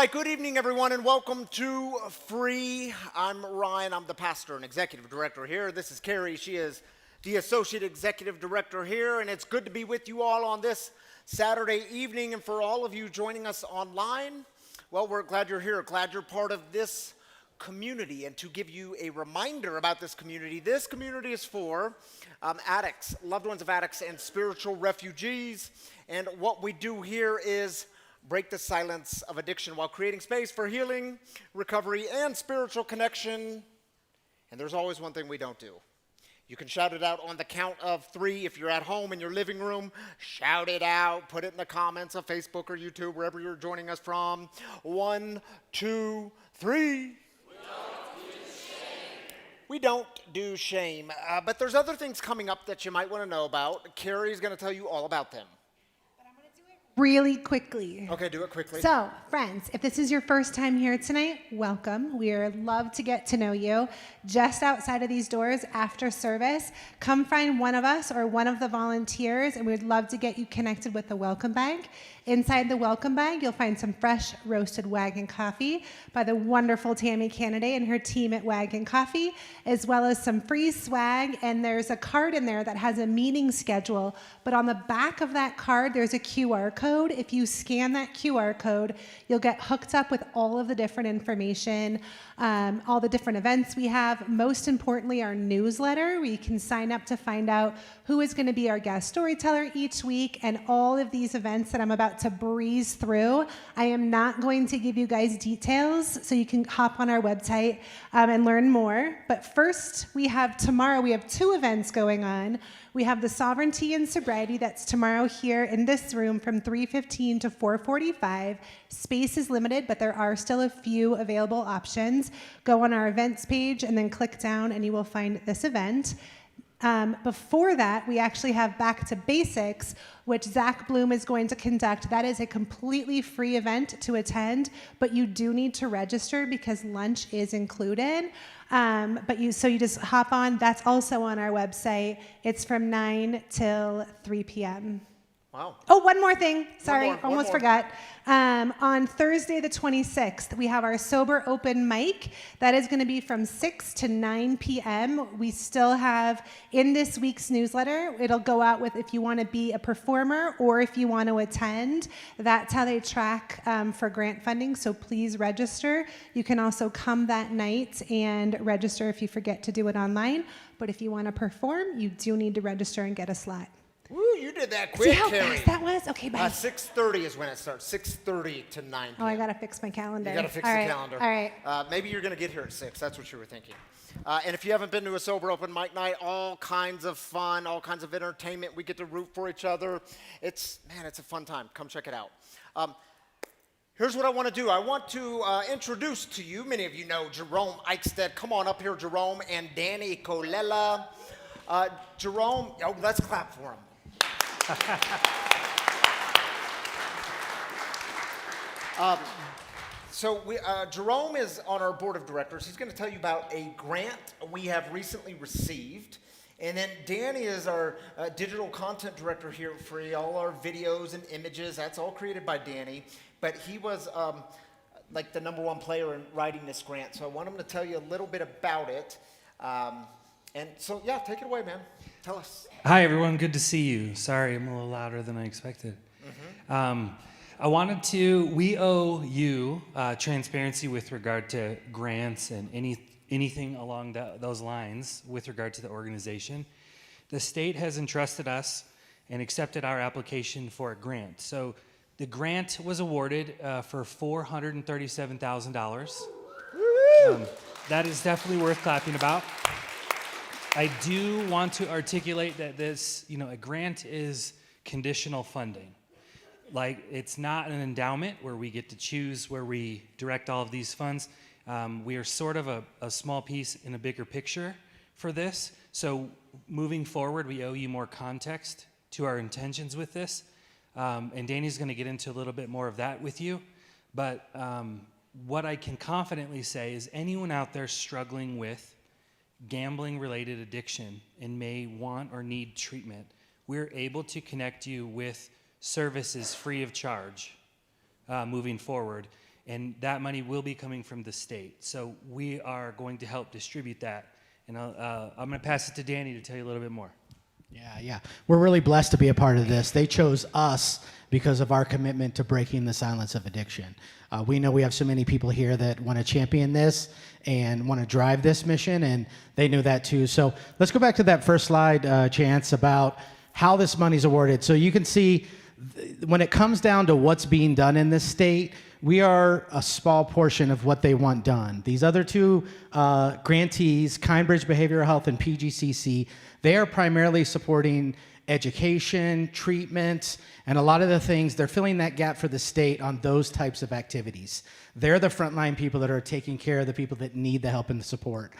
right, good evening, everyone, and welcome to Free. I'm Ryan. I'm the pastor and executive director here. This is Carrie. She is the associate executive director here, and it's good to be with you all on this Saturday evening. And for all of you joining us online, well, we're glad you're here, glad you're part of this community. And to give you a reminder about this community is for addicts, loved ones of addicts, and spiritual refugees. And what we do here is break the silence of addiction while creating space for healing, recovery, and spiritual connection. And there's always one thing we don't do. You can shout it out on the count of 3. If you're at home in your living room, shout it out. Put it in the comments of Facebook or YouTube, wherever you're joining us from. 1, 2, 3. We don't do shame. But there's other things coming up that you might want to know about. Carrie's going to tell you all about them. Really quickly. Okay, do it quickly. So, friends, if this is your first time here tonight, welcome. We'd love to get to know you. Just outside of these doors after service, come find one of us or one of the volunteers, and we'd love to get you connected with the welcome bag. Inside the welcome bag, you'll find some fresh roasted Wagon coffee by the wonderful Tammy Canaday and her team at Wagon Coffee, as well as some free swag, and there's a card in there that has a meeting schedule, but on the back of that card, there's a QR code. If you scan that QR code, you'll get hooked up with all of the different information, all the different events we have, most importantly, our newsletter, where you can sign up to find out who is going to be our guest storyteller each week, and all of these events that I'm about to breeze through. I am not going to give you guys details, so you can hop on our website and learn more. But first, tomorrow we have 2 events going on. We have the Sovereignty and Sobriety. That's tomorrow here in this room from 3:15 to 4:45. Space is limited, but there are still a few available options. Go on our events page and then click down and you will find this event. Before that, we actually have Back to Basics, which Zach Bloom is going to conduct. That is a completely free event to attend, but you do need to register because lunch is included. So you just hop on. That's also on our website. It's from 9 till 3 p.m. Wow. Oh, one more thing. Sorry, One more. almost forgot. On Thursday the 26th, we have our Sober Open Mic. That is going to be from 6 to 9 p.m. We still have, in this week's newsletter, it'll go out with if you want to be a performer or if you want to attend. That's how they track for grant funding, so please register. You can also come that night and register if you forget to do it online. But if you want to perform, you do need to register and get a slot. Woo, you did that quick, See how Carrie. fast that was? Okay, bye. 6:30 is when it starts. 6:30 to 9 p.m. Oh, I got to fix my calendar. You got to fix All the right. calendar. All right. Maybe you're going to get here at 6. That's what you were thinking. And if you haven't been to a Sober Open Mic night, all kinds of fun, all kinds of entertainment. We get to root for each other. It's a fun time. Come check it out. Here's what I want to do. I want to introduce to you, many of you know Jerome Eichstead. Come on up here, Jerome, and Danny Colella. Jerome, let's clap for him. Jerome is on our board of directors. He's going to tell you about a grant we have recently received. And then Danny is our digital content director here at Free. All our videos and images, that's all created by Danny. But he was like the #1 player in writing this grant. So I want him to tell you a little bit about it. Take it away, man. Tell us. Hi, everyone. Good to see you. Sorry, I'm a little louder than I expected. Mm-hmm. We owe you transparency with regard to grants and anything along those lines with regard to the organization. The state has entrusted us and accepted our application for a grant. So the grant was awarded for $437,000. That is definitely worth clapping about. I do want to articulate that this, a grant is conditional funding. Like, it's not an endowment where we get to choose where we direct all of these funds. We are sort of a small piece in a bigger picture for this. So moving forward, we owe you more context to our intentions with this. And Danny's going to get into a little bit more of that with you. But what I can confidently say is anyone out there struggling with gambling-related addiction and may want or need treatment, we're able to connect you with services free of charge moving forward. and that money will be coming from the state. So we are going to help distribute that. And I'm going to pass it to Danny to tell you a little bit more. Yeah. We're really blessed to be a part of this. They chose us because of our commitment to breaking the silence of addiction. We know we have so many people here that want to champion this and want to drive this mission, and they knew that too. So let's go back to that first slide, Chance, about how this money's awarded. So you can see when it comes down to what's being done in this state, we are a small portion of what they want done. These other two grantees, Kindbridge Behavioral Health and PGCC, they are primarily supporting education, treatment, and a lot of the things. They're filling that gap for the state on those types of activities. They're the frontline people that are taking care of the people that need the help and the support.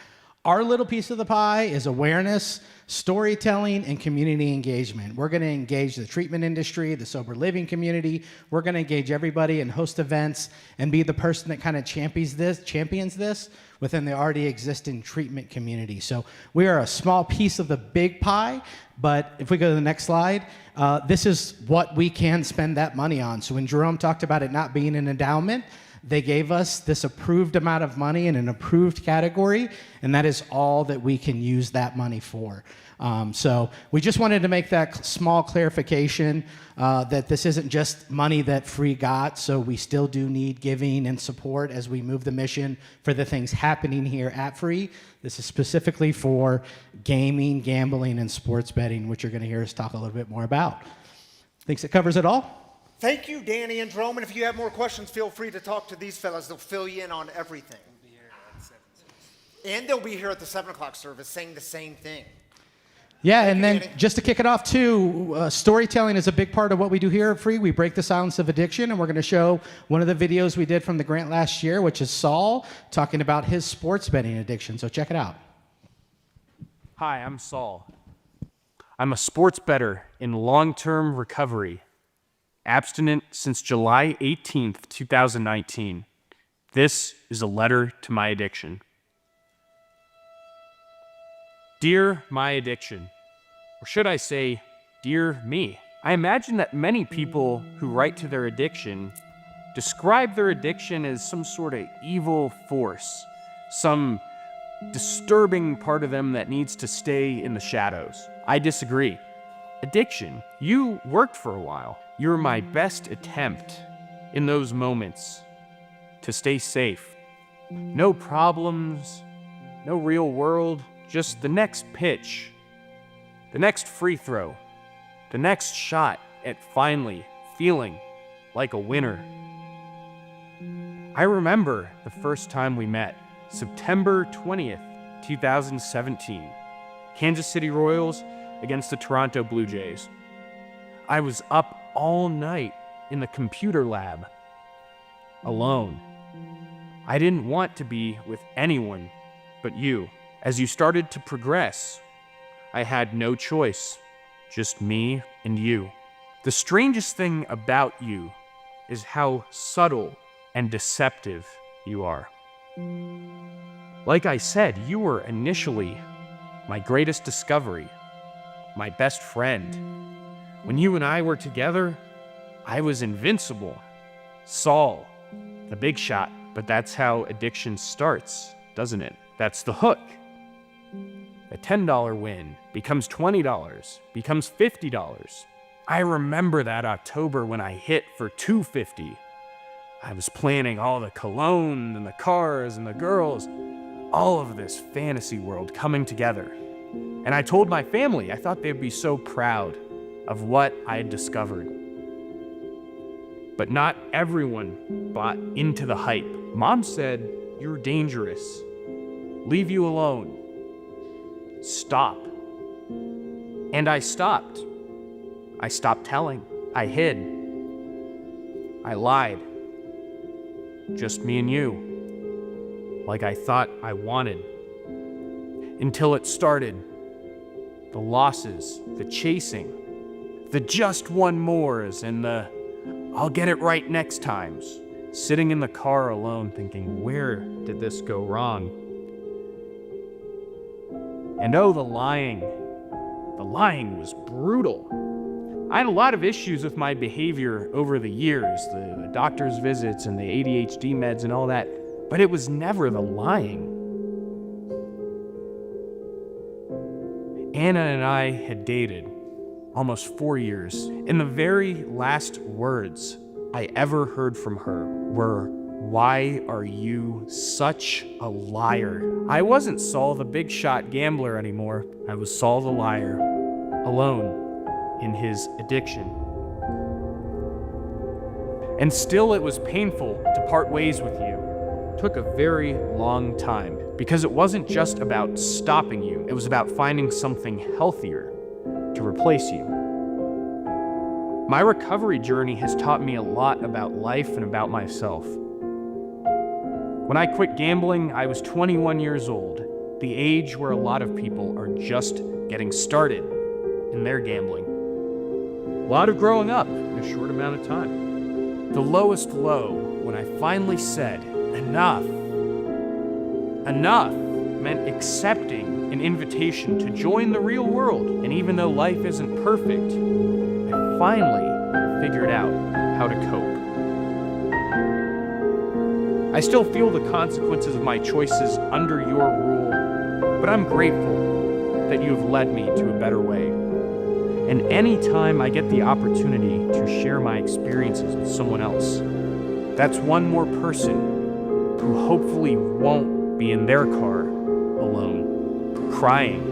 Our little piece of the pie is awareness, storytelling, and community engagement. We're going to engage the treatment industry, the sober living community. We're going to engage everybody and host events and be the person that kind of champions this within the already existing treatment community. So we are a small piece of the big pie, but if we go to the next slide, this is what we can spend that money on. So when Jerome talked about it not being an endowment, they gave us this approved amount of money in an approved category, and that is all that we can use that money for. So we just wanted to make that small clarification that this isn't just money that Free got, so we still do need giving and support as we move the mission for the things happening here at Free. This is specifically for gaming, gambling, and sports betting, which you're going to hear us talk a little bit more about. Thinks it covers it all? Thank you, Danny and Jerome. And if you have more questions, feel free to talk to these fellas. They'll fill you in on everything. And they'll be here at the 7 o'clock service saying the same thing. Yeah, and then just to kick it off too, storytelling is a big part of what we do here at Free. We break the silence of addiction, and we're going to show one of the videos we did from the grant last year, which is Saul talking about his sports betting addiction. So check it out. Hi, I'm Saul. I'm a sports bettor in long-term recovery, abstinent since July 18th, 2019. This is a letter to my addiction. Dear my addiction, or should I say, dear me. I imagine that many people who write to their addiction describe their addiction as some sort of evil force, some disturbing part of them that needs to stay in the shadows. I disagree. Addiction, you worked for a while. You're my best attempt in those moments to stay safe. No problems, no real world, just the next pitch, the next free throw, the next shot at finally feeling like a winner. I remember the first time we met, September 20th, 2017, Kansas City Royals against the Toronto Blue Jays. I was up all night in the computer lab, alone. I didn't want to be with anyone but you. As you started to progress, I had no choice, just me and you. The strangest thing about you is how subtle and deceptive you are. Like I said, you were initially my greatest discovery, my best friend. When you and I were together, I was invincible. Saul, the big shot. But that's how addiction starts, doesn't it? That's the hook. A $10 win becomes $20, becomes $50. I remember that October when I hit for $250. I was planning all the cologne and the cars and the girls, all of this fantasy world coming together. And I told my family, I thought they'd be so proud of what I had discovered. But not everyone bought into the hype. Mom said, "You're dangerous. Leave you alone. Stop." And I stopped. I stopped telling. I hid. I lied. Just me and you. Like I thought I wanted. Until it started. The losses, the chasing, the just one mores, and the I'll get it right next times. Sitting in the car alone thinking, where did this go wrong? And oh, the lying. The lying was brutal. I had a lot of issues with my behavior over the years, the doctor's visits and the ADHD meds and all that, but it was never the lying. Anna and I had dated almost 4 years, and the very last words I ever heard from her were, "Why are you such a liar?" I wasn't Saul the big shot gambler anymore. I was Saul the liar, alone in his addiction. And still it was painful to part ways with you. It took a very long time because it wasn't just about stopping you, it was about finding something healthier to replace you. My recovery journey has taught me a lot about life and about myself. When I quit gambling, I was 21 years old, the age where a lot of people are just getting started in their gambling. A lot of growing up in a short amount of time. The lowest low when I finally said, enough. Enough meant accepting an invitation to join the real world. And even though life isn't perfect, I finally figured out how to cope. I still feel the consequences of my choices under your rule, but I'm grateful that you have led me to a better way. And anytime I get the opportunity to share my experiences with someone else, that's one more person who hopefully won't be in their car alone, crying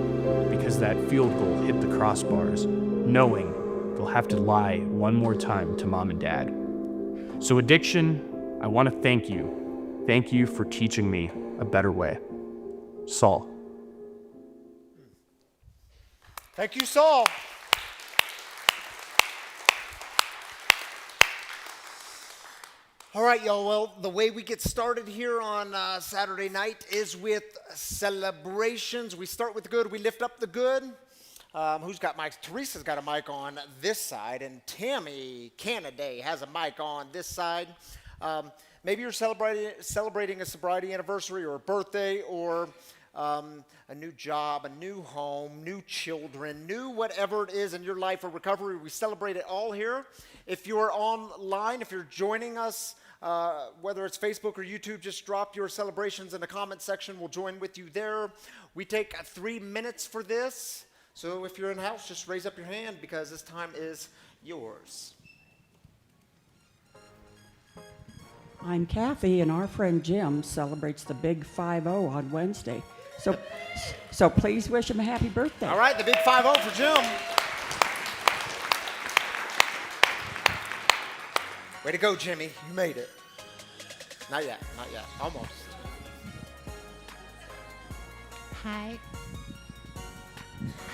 because that field goal hit the crossbars, knowing they'll have to lie one more time to mom and dad. So addiction, I want to thank you. Thank you for teaching me a better way. Saul. Thank you, Saul. All right, y'all. Well, the way we get started here on Saturday night is with celebrations. We start with the good. We lift up the good. Who's got mics? Teresa's got a mic on this side, and Tammy Canaday has a mic on this side. Maybe you're celebrating a sobriety anniversary or a birthday or a new job, a new home, new children, new whatever it is in your life or recovery. We celebrate it all here. If you're online, if you're joining us, whether it's Facebook or YouTube, just drop your celebrations in the comment section. We'll join with you there. We take 3 minutes for this. So if you're in the house, just raise up your hand because this time is yours. I'm Kathy, and our friend Jim celebrates the Big 5-0 on Wednesday. So please wish him a happy birthday. All right, the big 5-0 for Jim. Way to go, Jimmy. You made it. Not yet, not yet. Almost.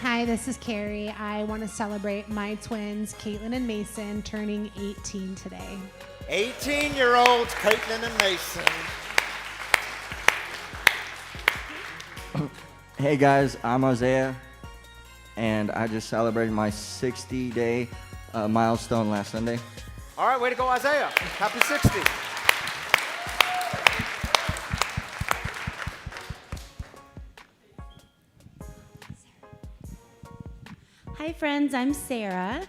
Hi, this is Carrie. I want to celebrate my twins, Caitlin and Mason, turning 18 today. 18-year-olds, Caitlin and Mason. Hey guys, I'm Isaiah, and I just celebrated my 60-day milestone last Sunday. All right, way to go, Isaiah. Happy 60. Hi friends, I'm Sarah,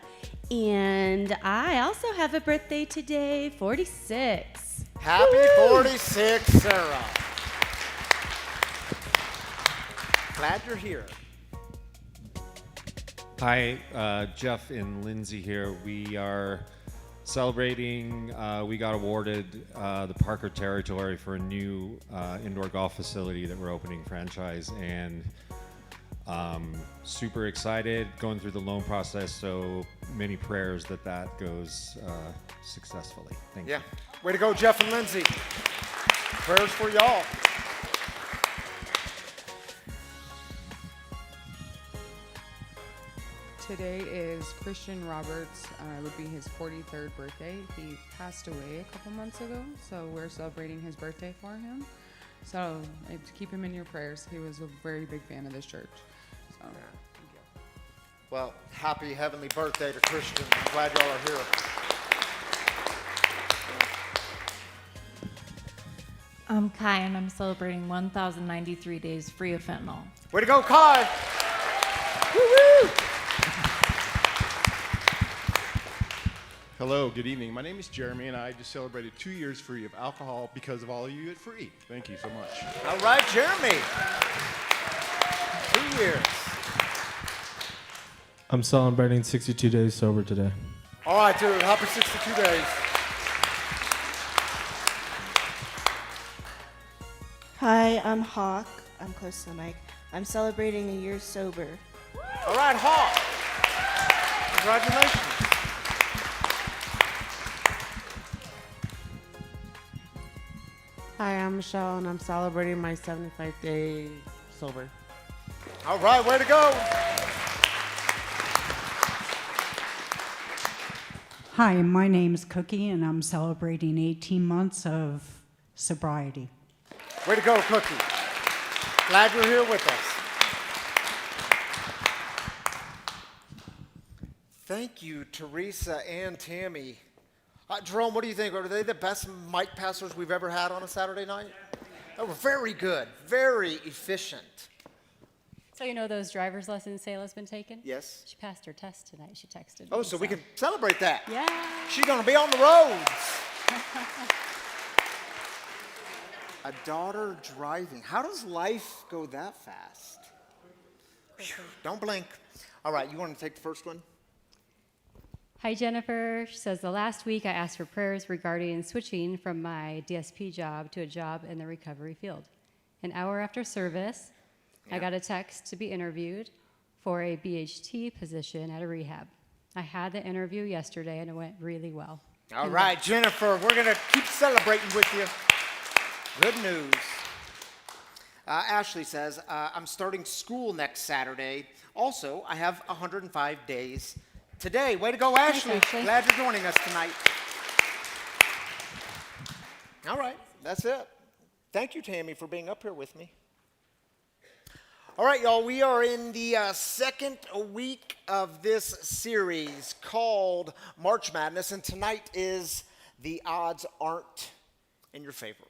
and I also have a birthday today, 46. Happy 46, Sarah. Glad you're here. Hi, Jeff and Lindsay here. We are celebrating, we got awarded the Parker Territory for a new indoor golf facility that we're opening franchise, and super excited, going through the loan process, so many prayers that goes successfully. Thank you. Yeah, way to go, Jeff and Lindsay. Prayers for y'all. Today is Christian Roberts. It would be his 43rd birthday. He passed away a couple months ago, so we're celebrating his birthday for him. So keep him in your prayers. He was a very big fan of this church. So. Well, happy heavenly birthday to Christian. I'm glad y'all are here. I'm Kai, and I'm celebrating 1,093 days free of fentanyl. Way to go, Kai. Woo-woo. Hello, good evening. My name is Jeremy, and I just celebrated 2 years free of alcohol because of all of you at Free. Thank you so much. All right, Jeremy. 2 years. I'm celebrating 62 days sober today. All right, dude. Happy 62 days. Hi, I'm Hawk. I'm close to the mic. I'm celebrating a year sober. All right, Hawk. Congratulations. Hi, I'm Michelle, and I'm celebrating my 75-day sober. All right, way to go. Hi, my name's Cookie, and I'm celebrating 18 months of sobriety. Way to go, Cookie. Glad you're here with us. Thank you, Teresa and Tammy. Jerome, what do you think? Are they the best mic passers we've ever had on a Saturday night? They were very good, very efficient. So you know those driver's lessons Sayla's been taking? Yes. She passed her test tonight. She texted me. Oh, so we can celebrate that. Yeah. She's going to be on the roads. A daughter driving. How does life go that fast? Whew, don't blink. All right, you want to take the first one? Hi, Jennifer. She says, the last week I asked for prayers regarding switching from my DSP job to a job in the recovery field. An hour after service, I got a text to be interviewed for a BHT position at a rehab. I had the interview yesterday, and it went really well. All right, Jennifer, we're going to keep celebrating with you. Good news. Ashley says, I'm starting school next Saturday. Also, I have 105 days today. Way to go, Ashley. Ashley. Glad you're joining us tonight. All right, that's it. Thank you, Tammy, for being up here with me. All right, y'all, we are in the second week of this series called March Madness, and tonight is The Odds Aren't in Your Favor.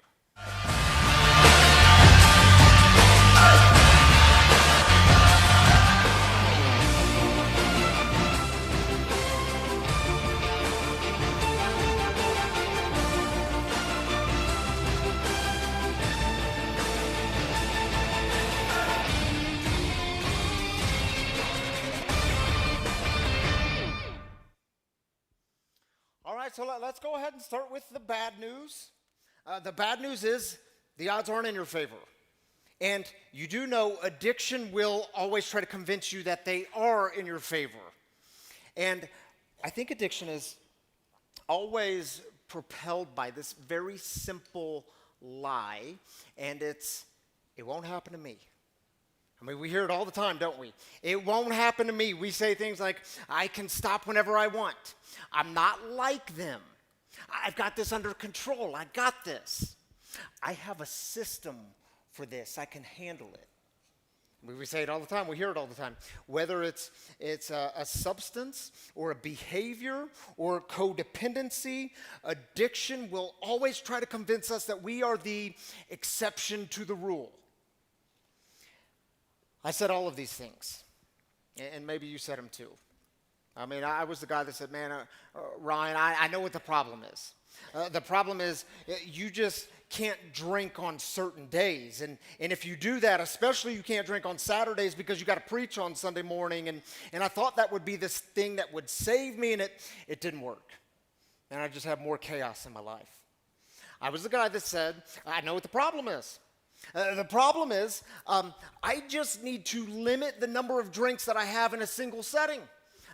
All right, so let's go ahead and start with the bad news. The bad news is the odds aren't in your favor. And you do know addiction will always try to convince you that they are in your favor. And I think addiction is always propelled by this very simple lie, and it won't happen to me. I mean, we hear it all the time, don't we? It won't happen to me. We say things like, I can stop whenever I want. I'm not like them. I've got this under control. I got this. I have a system for this. I can handle it. We say it all the time. We hear it all the time. Whether it's a substance or a behavior or codependency, addiction will always try to convince us that we are the exception to the rule. I said all of these things, and maybe you said them too. I mean, I was the guy that said, man, Ryan, I know what the problem is. The problem is you just can't drink on certain days. And if you do that, especially you can't drink on Saturdays because you got to preach on Sunday morning. And I thought that would be this thing that would save me, and it didn't work. And I just have more chaos in my life. I was the guy that said, I know what the problem is. The problem is I just need to limit the number of drinks that I have in a single setting.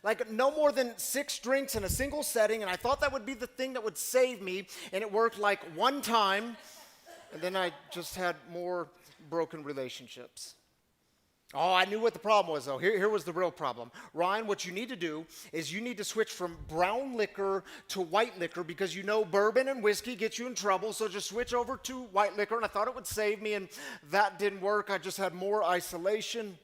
Like no more than 6 drinks in a single setting, and I thought that would be the thing that would save me, and it worked like one time, and then I just had more broken relationships. Oh, I knew what the problem was, though. Here was the real problem. Ryan, what you need to do is you need to switch from brown liquor to white liquor because you know bourbon and whiskey get you in trouble, so just switch over to white liquor, and I thought it would save me, and that didn't work. I just had more isolation.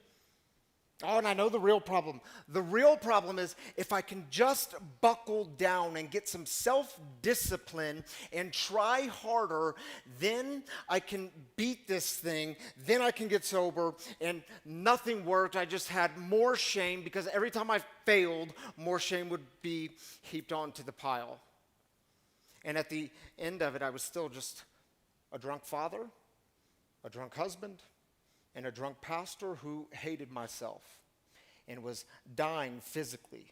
Oh, and I know the real problem. The real problem is if I can just buckle down and get some self-discipline and try harder, then I can beat this thing, then I can get sober, and nothing worked. I just had more shame because every time I failed, more shame would be heaped onto the pile. And at the end of it, I was still just a drunk father, a drunk husband, and a drunk pastor who hated myself and was dying physically,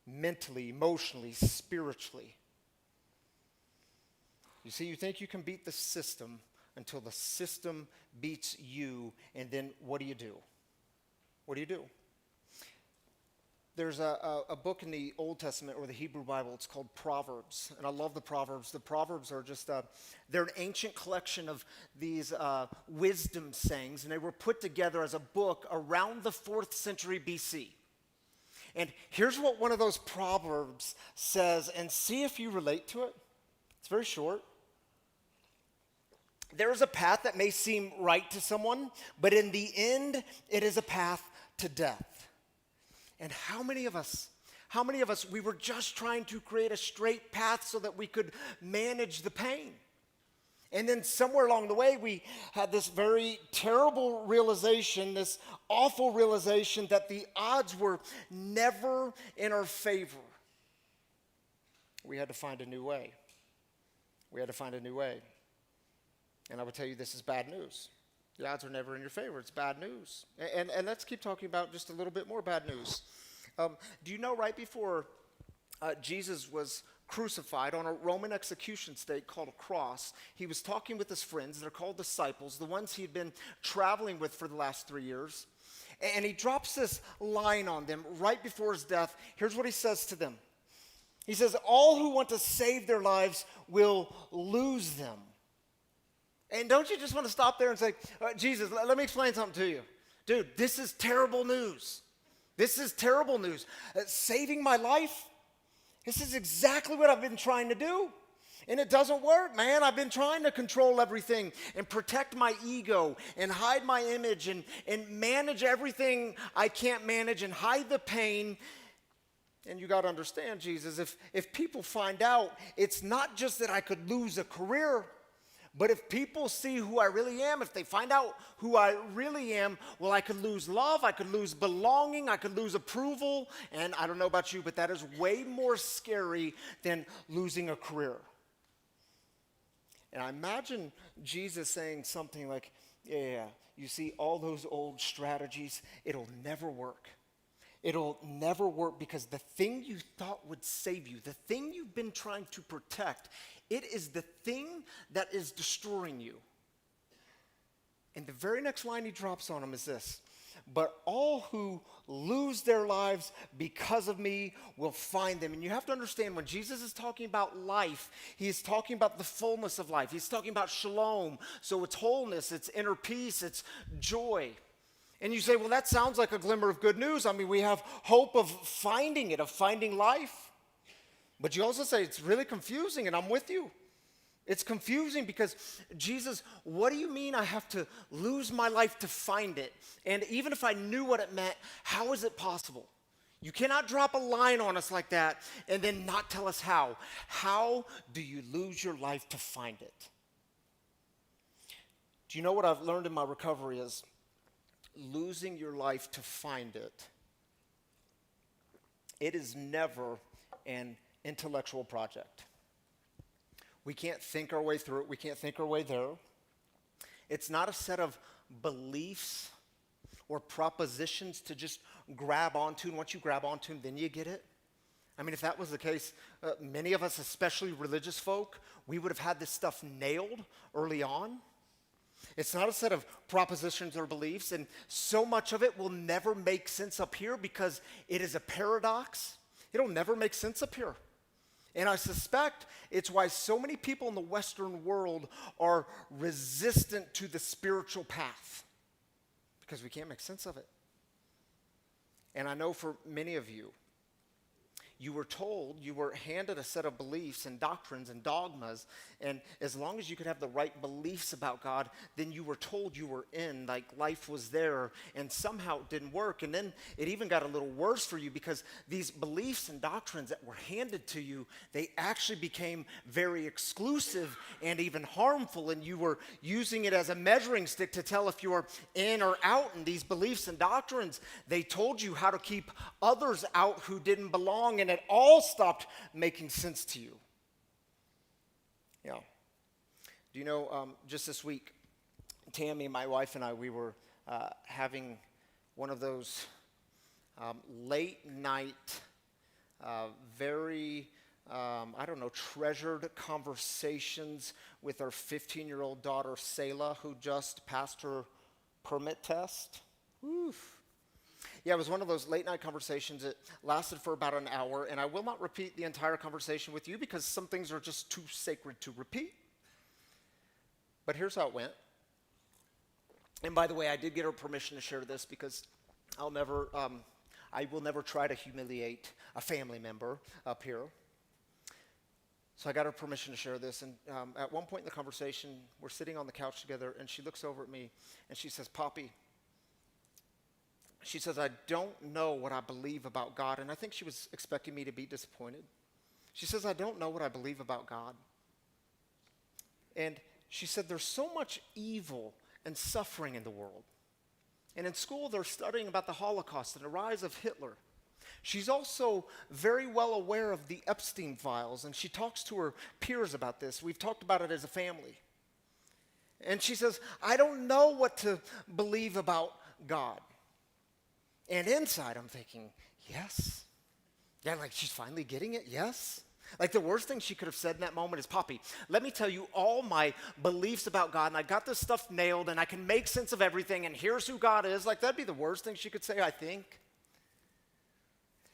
mentally, emotionally, spiritually. You see, you think you can beat the system until the system beats you, and then what do you do? What do you do? There's a book in the Old Testament or the Hebrew Bible. It's called Proverbs, and I love the Proverbs. The Proverbs are just, they're an ancient collection of these wisdom sayings, and they were put together as a book around the 4th century BC. And here's what one of those Proverbs says, and see if you relate to it. It's very short. There is a path that may seem right to someone, but in the end, it is a path to death. And how many of us, we were just trying to create a straight path so that we could manage the pain. And then somewhere along the way, we had this very terrible realization, this awful realization that the odds were never in our favor. We had to find a new way. And I would tell you this is bad news. The odds are never in your favor. It's bad news. And let's keep talking about just a little bit more bad news. Do you know right before Jesus was crucified on a Roman execution stake called a cross, he was talking with his friends. They're called disciples, the ones he'd been traveling with for the last 3 years. And he drops this line on them right before his death. Here's what he says to them. He says, all who want to save their lives will lose them. And don't you just want to stop there and say, Jesus, let me explain something to you. Dude, this is terrible news. This is terrible news. Saving my life, this is exactly what I've been trying to do. And it doesn't work, man. I've been trying to control everything and protect my ego and hide my image and manage everything I can't manage and hide the pain. And you got to understand, Jesus, if people find out, it's not just that I could lose a career, but if people see who I really am, if they find out who I really am, well, I could lose love, I could lose belonging, I could lose approval, and I don't know about you, but that is way more scary than losing a career. And I imagine Jesus saying something like, yeah, you see all those old strategies, it'll never work. It'll never work because the thing you thought would save you, the thing you've been trying to protect, it is the thing that is destroying you. And the very next line he drops on him is this: but all who lose their lives because of me will find them. And you have to understand, when Jesus is talking about life, he is talking about the fullness of life. He's talking about shalom. So it's wholeness, it's inner peace, it's joy. And you say, well, that sounds like a glimmer of good news. I mean, we have hope of finding it, of finding life. But you also say it's really confusing, and I'm with you. It's confusing because, Jesus, what do you mean I have to lose my life to find it? And even if I knew what it meant, how is it possible? You cannot drop a line on us like that and then not tell us how. How do you lose your life to find it? Do you know what I've learned in my recovery is losing your life to find it? It is never an intellectual project. We can't think our way through it. We can't think our way there. It's not a set of beliefs or propositions to just grab onto, and once you grab onto them, then you get it. I mean, if that was the case, many of us, especially religious folk, we would have had this stuff nailed early on. It's not a set of propositions or beliefs, and so much of it will never make sense up here because it is a paradox. It'll never make sense up here. And I suspect it's why so many people in the Western world are resistant to the spiritual path, because we can't make sense of it. And I know for many of you, you were told, you were handed a set of beliefs and doctrines and dogmas, and as long as you could have the right beliefs about God, then you were told you were in, like life was there, and somehow it didn't work. And then it even got a little worse for you because these beliefs and doctrines that were handed to you, they actually became very exclusive and even harmful, and you were using it as a measuring stick to tell if you were in or out. And these beliefs and doctrines, they told you how to keep others out who didn't belong, and it all stopped making sense to you. Yeah. Do you know, just this week, Tammy, my wife, and I, we were having one of those late night, very, treasured conversations with our 15-year-old daughter, Selah, who just passed her permit test. Oof. Yeah, it was one of those late night conversations. It lasted for about an hour, and I will not repeat the entire conversation with you because some things are just too sacred to repeat. But here's how it went. And by the way, I did get her permission to share this because I will never try to humiliate a family member up here. So I got her permission to share this, and at one point in the conversation, we're sitting on the couch together, and she looks over at me, and she says, "Poppy," she says, "I don't know what I believe about God." And I think she was expecting me to be disappointed. She says, "I don't know what I believe about God." And she said, "There's so much evil and suffering in the world. And in school, they're studying about the Holocaust and the rise of Hitler. She's also very well aware of the Epstein files, and she talks to her peers about this. We've talked about it as a family. And she says, I don't know what to believe about God." And inside, I'm thinking, yes. Yeah, like she's finally getting it, yes. Like the worst thing she could have said in that moment is, "Poppy, let me tell you all my beliefs about God, and I got this stuff nailed, and I can make sense of everything, and here's who God is." Like that'd be the worst thing she could say, I think.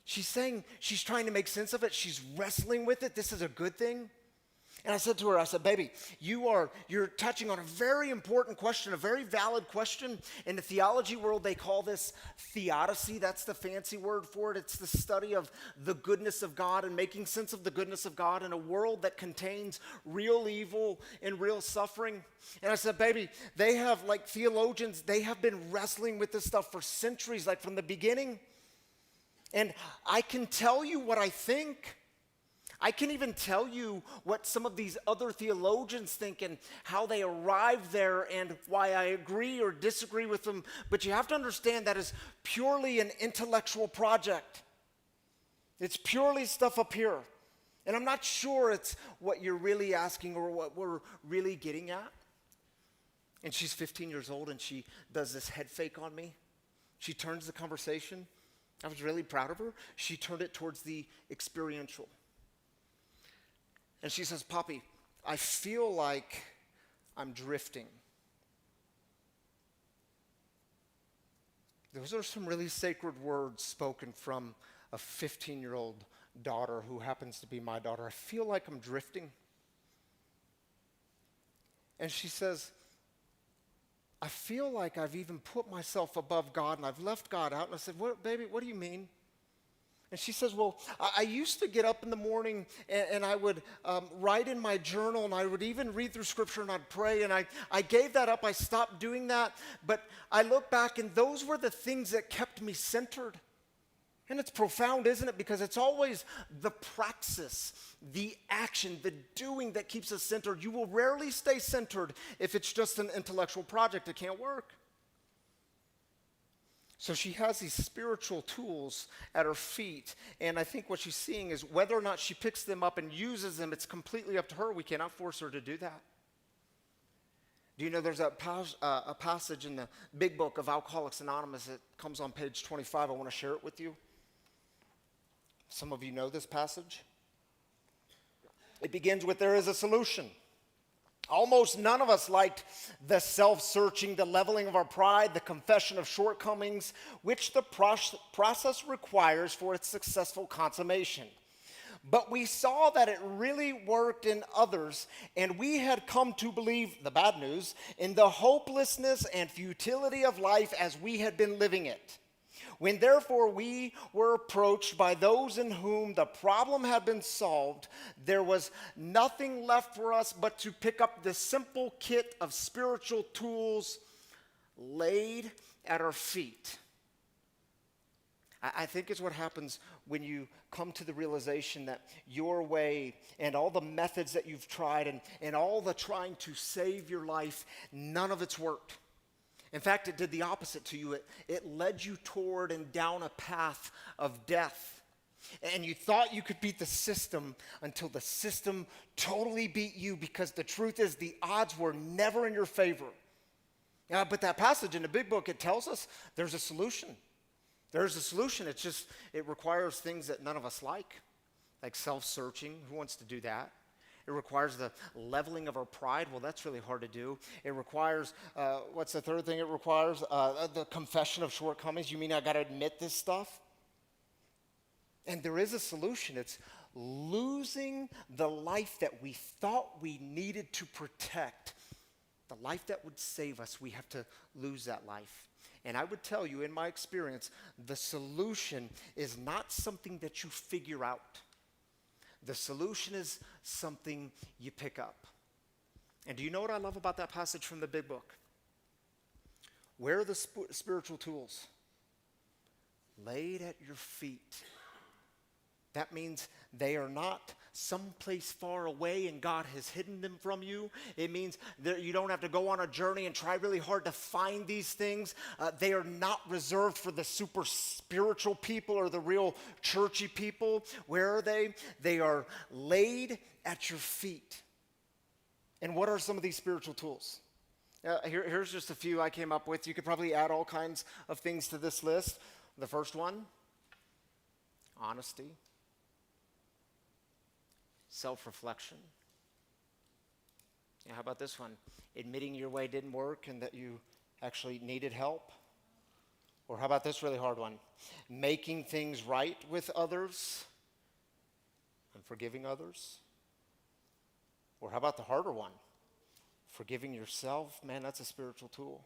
She's saying she's trying to make sense of it. She's wrestling with it. This is a good thing. And I said to her, I said, "Baby, you're touching on a very important question, a very valid question. In the theology world, they call this theodicy. That's the fancy word for it. It's the study of the goodness of God and making sense of the goodness of God in a world that contains real evil and real suffering." And I said, "Baby, they have, like theologians, they have been wrestling with this stuff for centuries, like from the beginning. And I can tell you what I think. I can even tell you what some of these other theologians think and how they arrived there and why I agree or disagree with them. But you have to understand that is purely an intellectual project. It's purely stuff up here. And I'm not sure it's what you're really asking or what we're really getting at." And she's 15 years old, and she does this head fake on me. She turns the conversation. I was really proud of her. She turned it towards the experiential. And she says, "Poppy, I feel like I'm drifting." Those are some really sacred words spoken from a 15-year-old daughter who happens to be my daughter. "I feel like I'm drifting." And she says, "I feel like I've even put myself above God and I've left God out." And I said, "What, baby, what do you mean?" And she says, "Well, I used to get up in the morning and I would write in my journal, and I would even read through scripture and I'd pray, and I gave that up. I stopped doing that. But I look back and those were the things that kept me centered." And it's profound, isn't it? Because it's always the praxis, the action, the doing that keeps us centered. You will rarely stay centered if it's just an intellectual project. It can't work. So she has these spiritual tools at her feet, and I think what she's seeing is whether or not she picks them up and uses them, it's completely up to her. We cannot force her to do that. Do you know there's a passage in the big book of Alcoholics Anonymous? It comes on page 25. I want to share it with you. Some of you know this passage. It begins with, "There is a solution. Almost none of us liked the self-searching, the leveling of our pride, the confession of shortcomings, which the process requires for its successful consummation. But we saw that it really worked in others, and we had come to believe, the bad news, in the hopelessness and futility of life as we had been living it. When therefore we were approached by those in whom the problem had been solved, there was nothing left for us but to pick up the simple kit of spiritual tools laid at our feet. I think it's what happens when you come to the realization that your way and all the methods that you've tried and all the trying to save your life, none of it's worked. In fact, it did the opposite to you. It led you toward and down a path of death. And you thought you could beat the system until the system totally beat you, because the truth is the odds were never in your favor. But that passage in the big book, it tells us there's a solution. There's a solution. It requires things that none of us like self-searching. Who wants to do that? It requires the leveling of our pride. Well, that's really hard to do. It requires, what's the third thing it requires? The confession of shortcomings. You mean I got to admit this stuff? And there is a solution. It's losing the life that we thought we needed to protect. The life that would save us, we have to lose that life. And I would tell you, in my experience, the solution is not something that you figure out. The solution is something you pick up. And do you know what I love about that passage from the big book? Where are the spiritual tools? Laid at your feet. That means they are not someplace far away and God has hidden them from you. It means that you don't have to go on a journey and try really hard to find these things. They are not reserved for the super spiritual people or the real churchy people. Where are they? They are laid at your feet. And what are some of these spiritual tools? Here's just a few I came up with. You could probably add all kinds of things to this list. The first one, honesty. Self-reflection. How about this one? Admitting your way didn't work and that you actually needed help. Or how about this really hard one? Making things right with others and forgiving others. Or how about the harder one? Forgiving yourself. Man, that's a spiritual tool.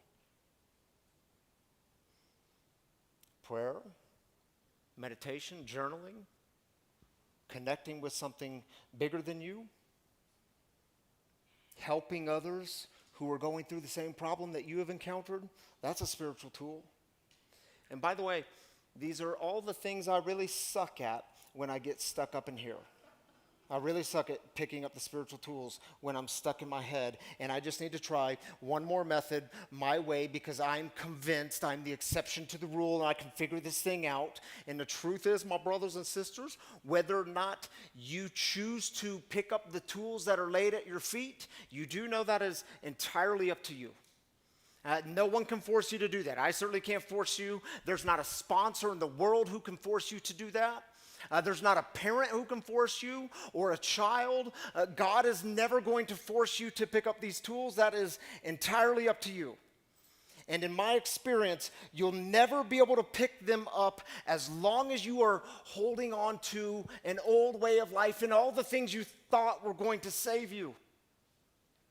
Prayer, meditation, journaling. Connecting with something bigger than you, helping others who are going through the same problem that you have encountered, that's a spiritual tool. And by the way, these are all the things I really suck at when I get stuck up in here. I really suck at picking up the spiritual tools when I'm stuck in my head, and I just need to try one more method my way because I'm convinced I'm the exception to the rule and I can figure this thing out. And the truth is, my brothers and sisters, whether or not you choose to pick up the tools that are laid at your feet, you do know that is entirely up to you. No one can force you to do that. I certainly can't force you. There's not a sponsor in the world who can force you to do that. There's not a parent who can force you or a child. God is never going to force you to pick up these tools. That is entirely up to you. And in my experience, you'll never be able to pick them up as long as you are holding on to an old way of life and all the things you thought were going to save you.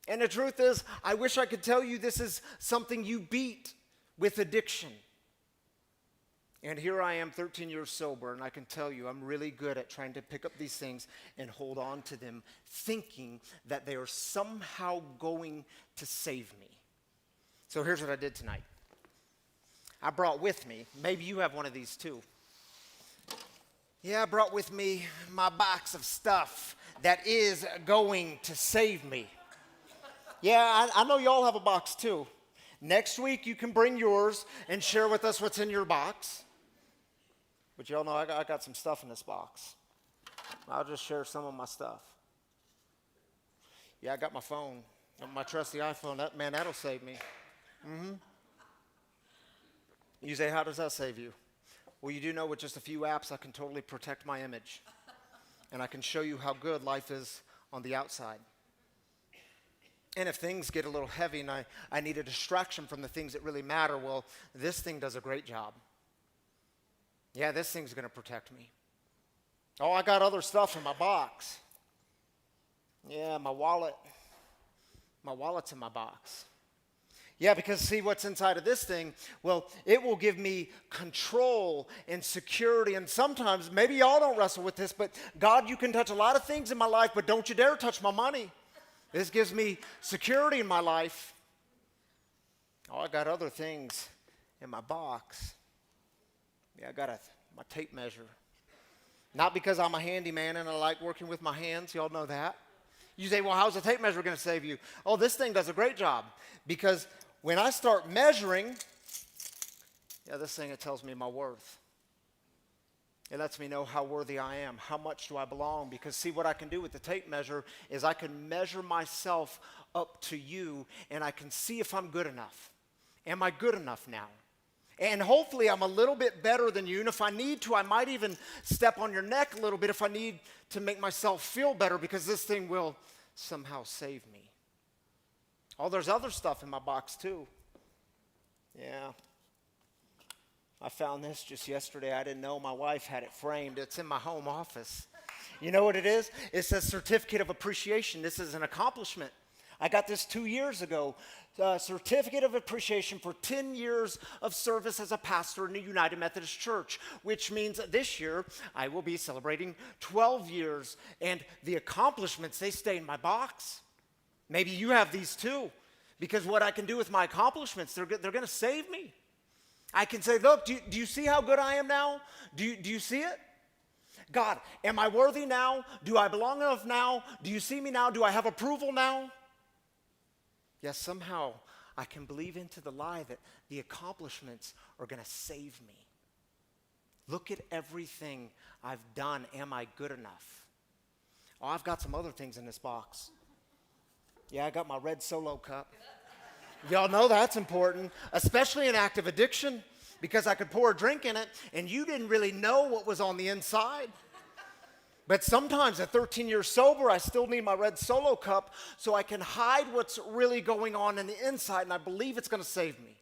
And the truth is, I wish I could tell you this is something you beat with addiction. And here I am 13 years sober, and I can tell you I'm really good at trying to pick up these things and hold on to them, thinking that they are somehow going to save me. So here's what I did tonight. I brought with me, maybe you have one of these too. Yeah, I brought with me my box of stuff that is going to save me. Yeah, I know y'all have a box too. Next week you can bring yours and share with us what's in your box. But y'all know I got some stuff in this box. I'll just share some of my stuff. Yeah, I got my phone, my trusty iPhone. That'll save me. You say, how does that save you? Well, you do know with just a few apps, I can totally protect my image. And I can show you how good life is on the outside. And if things get a little heavy and I need a distraction from the things that really matter, well, this thing does a great job. Yeah, this thing's going to protect me. Oh, I got other stuff in my box. Yeah, my wallet. My wallet's in my box. Yeah, because see what's inside of this thing? Well, it will give me control and security. And sometimes, maybe y'all don't wrestle with this, but God, you can touch a lot of things in my life, but don't you dare touch my money. This gives me security in my life. Oh, I got other things in my box. Yeah, I got my tape measure. Not because I'm a handyman and I like working with my hands. Y'all know that. You say, well, how's a tape measure going to save you? Oh, this thing does a great job. Because when I start measuring, this thing, it tells me my worth. It lets me know how worthy I am. How much do I belong? Because see, what I can do with the tape measure is I can measure myself up to you, and I can see if I'm good enough. Am I good enough now? And hopefully I'm a little bit better than you. And if I need to, I might even step on your neck a little bit if I need to make myself feel better, because this thing will somehow save me. Oh, there's other stuff in my box too. Yeah. I found this just yesterday. I didn't know my wife had it framed. It's in my home office. You know what it is? It says Certificate of Appreciation. This is an accomplishment. I got this 2 years ago. Certificate of Appreciation for 10 years of service as a pastor in the United Methodist Church, which means that this year I will be celebrating 12 years. And the accomplishments, they stay in my box. Maybe you have these too, because what I can do with my accomplishments, they're going to save me. I can say, look, do you see how good I am now? Do you see it? God, am I worthy now? Do I belong enough now? Do you see me now? Do I have approval now? Yes, somehow I can believe into the lie that the accomplishments are going to save me. Look at everything I've done. Am I good enough? Oh, I've got some other things in this box. Yeah, I got my red Solo cup. Y'all know that's important, especially in active addiction, because I could pour a drink in it and you didn't really know what was on the inside. But sometimes at 13 years sober, I still need my red Solo cup so I can hide what's really going on in the inside, and I believe it's going to save me.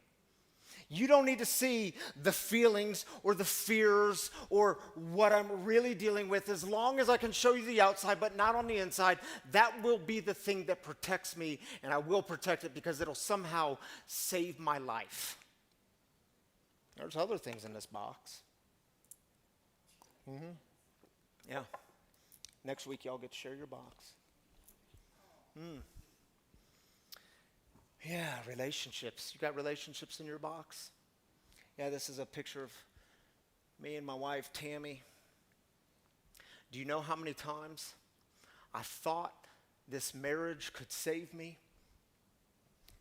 You don't need to see the feelings or the fears or what I'm really dealing with. As long as I can show you the outside but not on the inside, that will be the thing that protects me, and I will protect it because it'll somehow save my life. There's other things in this box. Yeah. Next week, y'all get to share your box. Yeah, relationships. You got relationships in your box? Yeah, this is a picture of me and my wife, Tammy. Do you know how many times I thought this marriage could save me?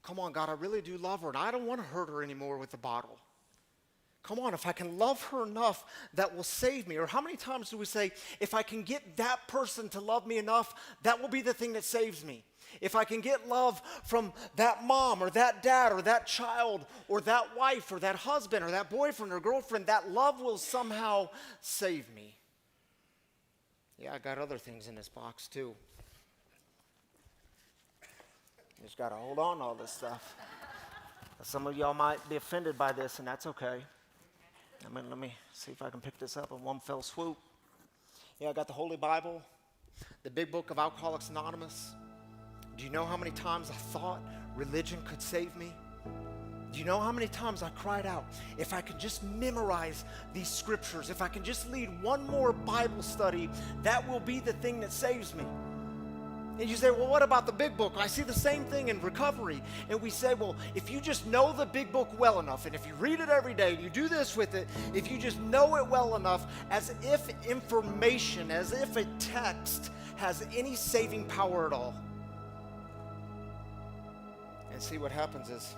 Come on, God, I really do love her, and I don't want to hurt her anymore with the bottle. Come on, if I can love her enough, that will save me. Or how many times do we say, if I can get that person to love me enough, that will be the thing that saves me. If I can get love from that mom or that dad or that child or that wife or that husband or that boyfriend or girlfriend, that love will somehow save me. Yeah, I got other things in this box too. You just got to hold on to all this stuff. Some of y'all might be offended by this, and that's okay. Let me see if I can pick this up in one fell swoop. Yeah, I got the Holy Bible, the big book of Alcoholics Anonymous. Do you know how many times I thought religion could save me? Do you know how many times I cried out, if I could just memorize these scriptures, if I can just lead one more Bible study, that will be the thing that saves me. And you say, well, what about the big book? I see the same thing in recovery. And we say, well, if you just know the big book well enough, and if you read it every day, and you do this with it, if you just know it well enough, as if information, as if a text has any saving power at all. And see, what happens is,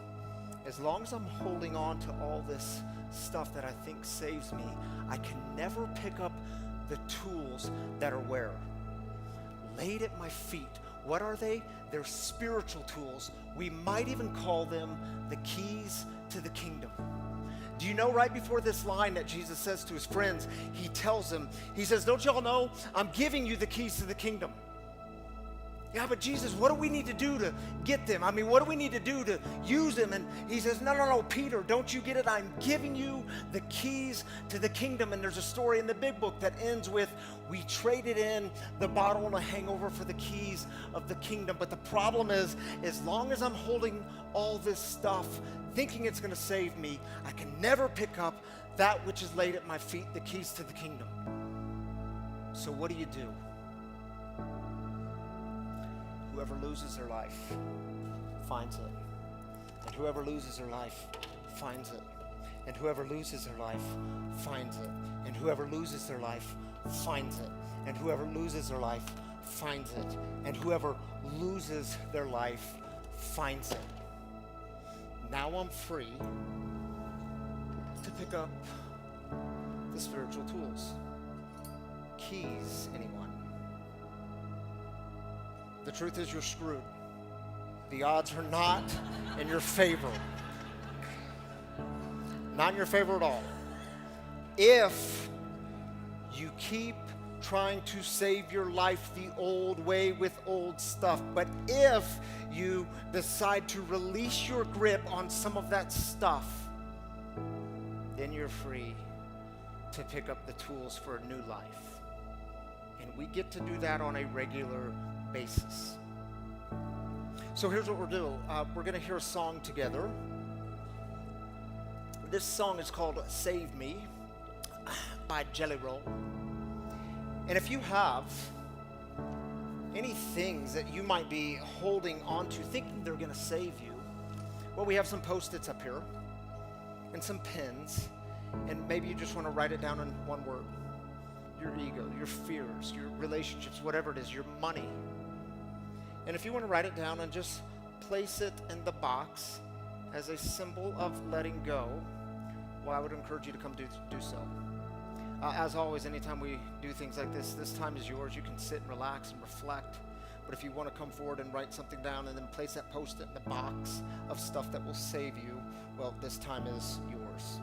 as long as I'm holding on to all this stuff that I think saves me, I can never pick up the tools that are where? Laid at my feet. What are they? They're spiritual tools. We might even call them the keys to the kingdom. Do you know right before this line that Jesus says to his friends, he tells them, he says, don't y'all know, I'm giving you the keys to the kingdom. Yeah, but Jesus, what do we need to do to get them? I mean, what do we need to do to use them? And he says, no, Peter, don't you get it? I'm giving you the keys to the kingdom. And there's a story in the big book that ends with, we traded in the bottle and a hangover for the keys of the kingdom. But the problem is, as long as I'm holding all this stuff, thinking it's going to save me, I can never pick up that which is laid at my feet, the keys to the kingdom. So what do? Whoever loses their life finds it. And whoever loses their life finds it. And whoever loses their life finds it. And whoever loses their life finds it. And whoever loses their life finds it. And whoever loses their life finds it. Now I'm free to pick up the spiritual tools. Keys, anyone? The truth is you're screwed. The odds are not in your favor. Not in your favor at all. If you keep trying to save your life the old way with old stuff, but if you decide to release your grip on some of that stuff, then you're free to pick up the tools for a new life. And we get to do that on a regular basis. So here's what we'll do. We're going to hear a song together. This song is called Save Me by Jelly Roll. And if you have any things that you might be holding on to, thinking they're going to save you, well, we have some Post-its up here and some pens, and maybe you just want to write it down in one word. Your ego, your fears, your relationships, whatever it is, your money. And if you want to write it down and just place it in the box as a symbol of letting go, well, I would encourage you to come do so. As always, anytime we do things like this time is yours. You can sit and relax and reflect. But if you want to come forward and write something down and then place that Post-it in the box of stuff that will save you, well, this time is yours.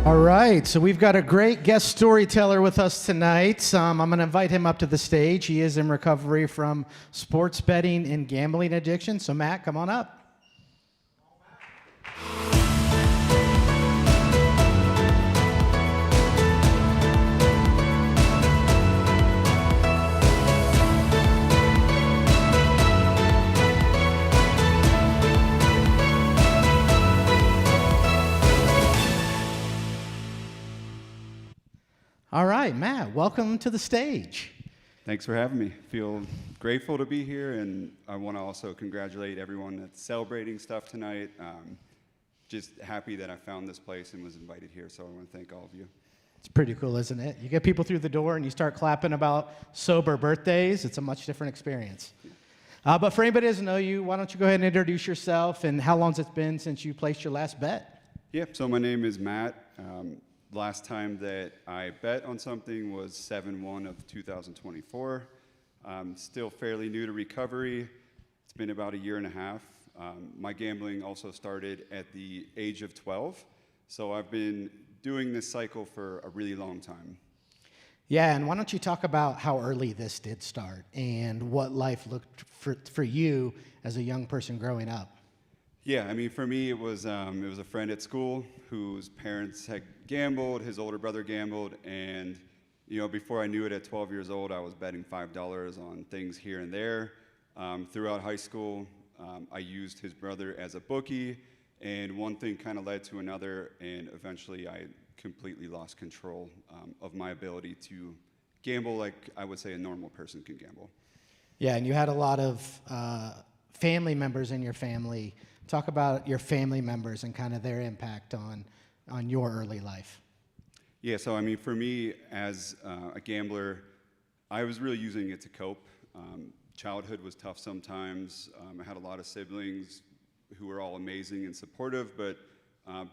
All right, so we've got a great guest storyteller with us tonight. I'm going to invite him up to the stage. He is in recovery from sports betting and gambling addiction. So Matt, come on up. All right, Matt, welcome to the stage. Thanks for having me. Feel grateful to be here, and I want to also congratulate everyone that's celebrating stuff tonight. Just happy that I found this place and was invited here, so I want to thank all of you. It's pretty cool, isn't it? You get people through the door and you start clapping about sober birthdays. It's a much different experience. But for anybody who doesn't know you, why don't you go ahead and introduce yourself, and how long has it been since you placed your last bet? Yeah, so my name is Matt. Last time that I bet on something was 7/1 of 2024. Still fairly new to recovery. It's been about a year and a half. My gambling also started at the age of 12, so I've been doing this cycle for a really long time. Yeah, and why don't you talk about how early this did start and what life looked for you as a young person growing up? Yeah, I mean, for me, it was a friend at school whose parents had gambled, his older brother gambled, and before I knew it, at 12 years old, I was betting $5 on things here and there. Throughout high school, I used his brother as a bookie, and one thing kind of led to another, and eventually I completely lost control of my ability to gamble like I would say a normal person can gamble. Yeah, and you had a lot of family members in your family. Talk about your family members and kind of their impact on your early life. Yeah, so I mean, for me, as a gambler, I was really using it to cope. Childhood was tough sometimes. I had a lot of siblings who were all amazing and supportive, but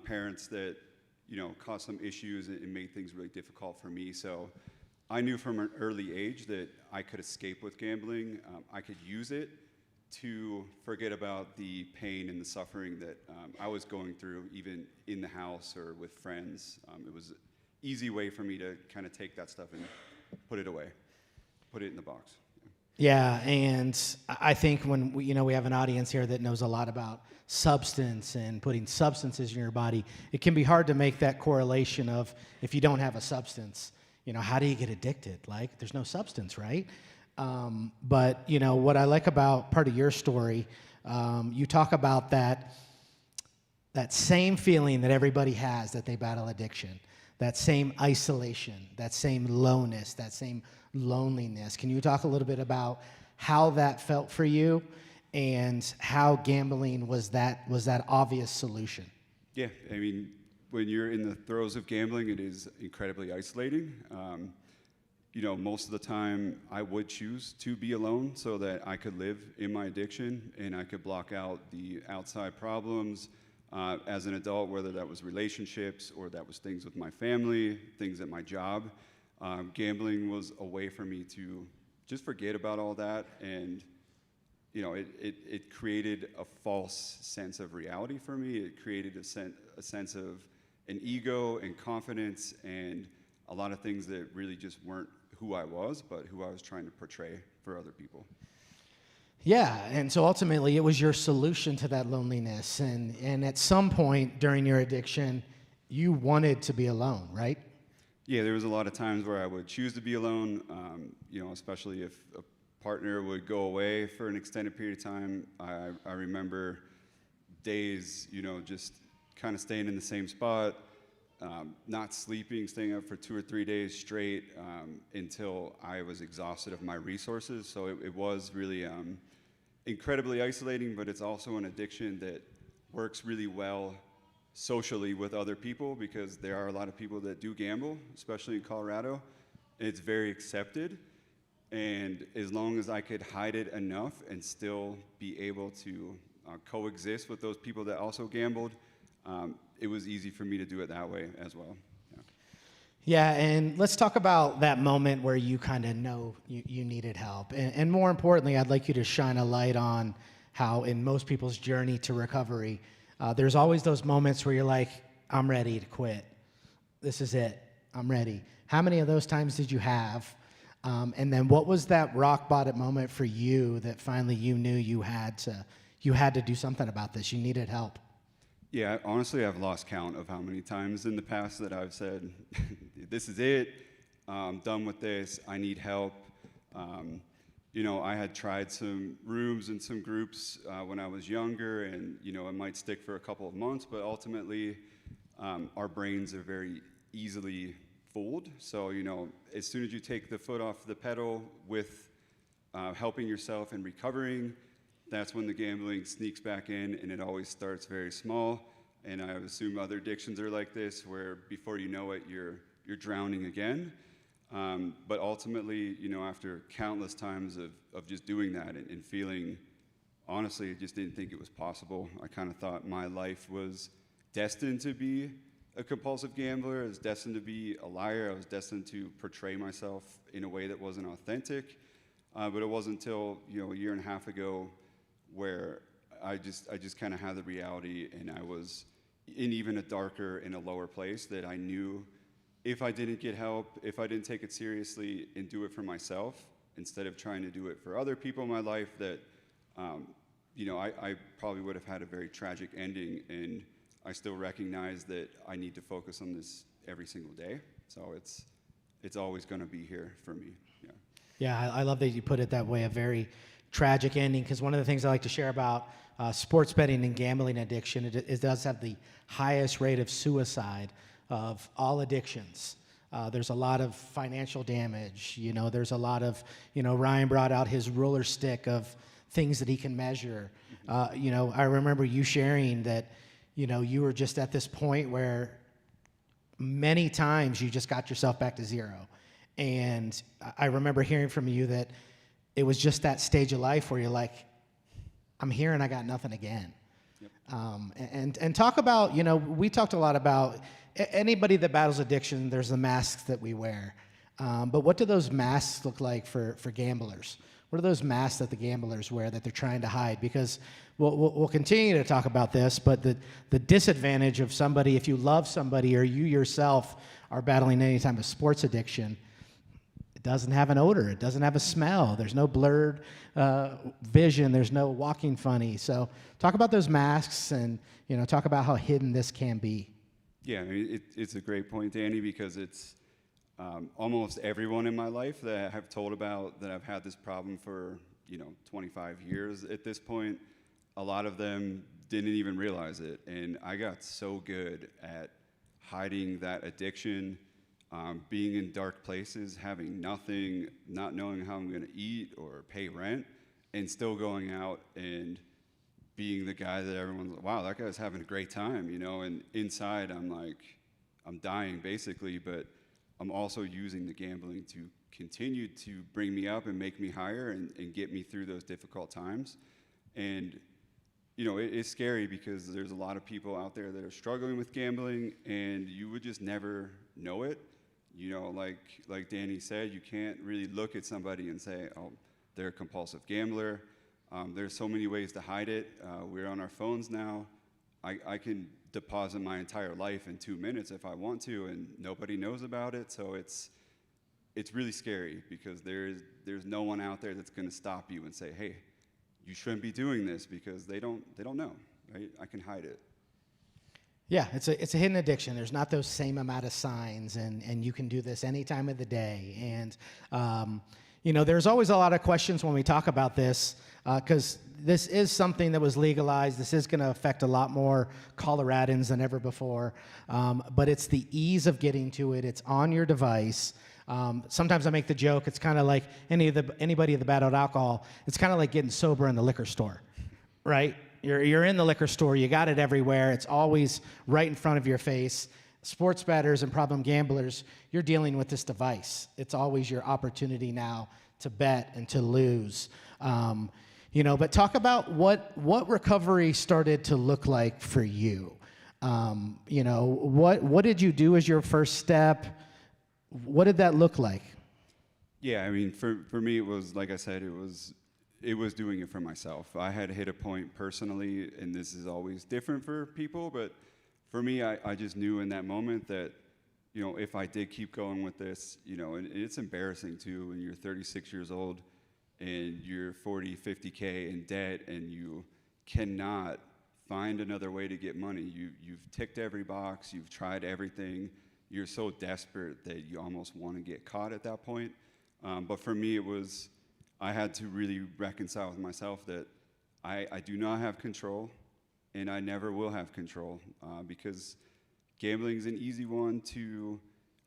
parents that, caused some issues and made things really difficult for me. So I knew from an early age that I could escape with gambling. I could use it to forget about the pain and the suffering that I was going through, even in the house or with friends. It was an easy way for me to kind of take that stuff and put it away, put it in the box. Yeah, and I think when we have an audience here that knows a lot about substance and putting substances in your body, it can be hard to make that correlation of if you don't have a substance, how do you get addicted? Like, there's no substance, right? But what I like about part of your story, you talk about that same feeling that everybody has that they battle addiction, that same isolation, that same lowness, that same loneliness. Can you talk a little bit about how that felt for you and how gambling was that obvious solution? Yeah, I mean, when you're in the throes of gambling, it is incredibly isolating. Most of the time I would choose to be alone so that I could live in my addiction and I could block out the outside problems as an adult, whether that was relationships or that was things with my family, things at my job. Gambling was a way for me to just forget about all that, and it created a false sense of reality for me. It created a sense of an ego and confidence and a lot of things that really just weren't who I was, but who I was trying to portray for other people. Yeah, and so ultimately it was your solution to that loneliness, and at some point during your addiction, you wanted to be alone, right? Yeah, there was a lot of times where I would choose to be alone, especially if a partner would go away for an extended period of time. I remember days, just kind of staying in the same spot, not sleeping, staying up for 2 or 3 days straight until I was exhausted of my resources. So it was really incredibly isolating, but it's also an addiction that works really well socially with other people, because there are a lot of people that do gamble, especially in Colorado. It's very accepted, and as long as I could hide it enough and still be able to coexist with those people that also gambled, it was easy for me to do it that way as well. Yeah, and let's talk about that moment where you kind of know you needed help. And more importantly, I'd like you to shine a light on how in most people's journey to recovery, there's always those moments where you're like, I'm ready to quit. this is it. I'm ready. How many of those times did you have? And then what was that rock bottom moment for you that finally you knew you had to do something about this? You needed help. Yeah, honestly, I've lost count of how many times in the past that I've said, this is it, I'm done with this, I need help. I had tried some rooms and some groups when I was younger, and, it might stick for a couple of months, but ultimately, our brains are very easily fooled. So, as soon as you take the foot off the pedal with helping yourself and recovering, that's when the gambling sneaks back in, and it always starts very small. And I assume other addictions are like this, where before you know it, you're drowning again. But ultimately, after countless times of just doing that and feeling, honestly, I just didn't think it was possible. I kind of thought my life was destined to be a compulsive gambler. I was destined to be a liar. I was destined to portray myself in a way that wasn't authentic. But it wasn't until, a year and a half ago where I just kind of had the reality, and I was in even a darker and a lower place, that I knew if I didn't get help, if I didn't take it seriously and do it for myself instead of trying to do it for other people in my life, that I probably would have had a very tragic ending. And I still recognize that I need to focus on this every single day. So it's always going to be here for me. Yeah. Yeah, I love that you put it that way, a very tragic ending, because one of the things I like to share about sports betting and gambling addiction, it does have the highest rate of suicide of all addictions. There's a lot of financial damage. There's a lot of, Ryan brought out his ruler stick of things that he can measure. I remember you sharing that, you were just at this point where many times you just got yourself back to zero. And I remember hearing from you that it was just that stage of life where you're like, I'm here and I got nothing again. Yep. And talk about, we talked a lot about anybody that battles addiction, there's the masks that we wear. But what do those masks look like for gamblers? What are those masks that the gamblers wear that they're trying to hide? Because we'll continue to talk about this, but the disadvantage of somebody, if you love somebody or you yourself are battling any type of sports addiction, it doesn't have an odor. It doesn't have a smell. There's no blurred vision. There's no walking funny. So talk about those masks and, talk about how hidden this can be. Yeah, it's a great point, Danny, because it's almost everyone in my life that I have told about that I've had this problem for, 25 years at this point. A lot of them didn't even realize it. And I got so good at hiding that addiction, being in dark places, having nothing, not knowing how I'm going to eat or pay rent, and still going out and being the guy that everyone's like, wow, that guy's having a great time, and inside I'm like, I'm dying basically, but I'm also using the gambling to continue to bring me up and make me higher and get me through those difficult times. And, it's scary because there's a lot of people out there that are struggling with gambling, and you would just never know it. Like Danny said, you can't really look at somebody and say, oh, they're a compulsive gambler. There's so many ways to hide it. We're on our phones now. I can deposit my entire life in 2 minutes if I want to, and nobody knows about it. So it's really scary because there's no one out there that's going to stop you and say, hey, you shouldn't be doing this, because they don't know, right? I can hide it. Yeah, it's a hidden addiction. There's not those same amount of signs, and you can do this any time of the day. And there's always a lot of questions when we talk about this, because this is something that was legalized. This is going to affect a lot more Coloradans than ever before. But it's the ease of getting to it. It's on your device. Sometimes I make the joke, it's kind of like anybody that battled alcohol, it's kind of like getting sober in the liquor store, right? You're in the liquor store, you got it everywhere, it's always right in front of your face. Sports bettors and problem gamblers, you're dealing with this device. It's always your opportunity now to bet and to lose. But talk about what recovery started to look like for you. What did you do as your first step? What did that look like? Yeah, for me, it was, like I said, it was doing it for myself. I had hit a point personally, and this is always different for people, but for me, I just knew in that moment that you know, if I did keep going with this, you know, and it's embarrassing too when you're 36 years old and you're 40, 50K in debt and you cannot find another way to get money. You've ticked every box, you've tried everything. You're so desperate that you almost want to get caught at that point. But for me, I had to really reconcile with myself that I do not have control, and I never will have control, because gambling is an easy one to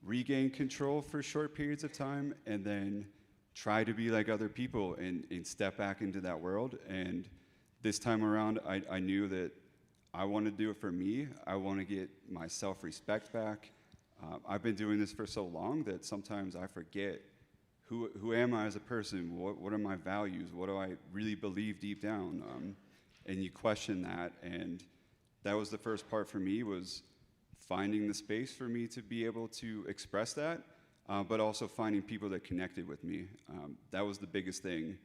regain control for short periods of time and then try to be like other people and step back into that world. And this time around, I knew that I want to do it for me. I want to get my self-respect back. I've been doing this for so long that sometimes I forget who am I as a person? What are my values? What do I really believe deep down? And you question that, and that was the first part for me, was finding the space for me to be able to express that, but also finding people that connected with me. That was the biggest thing.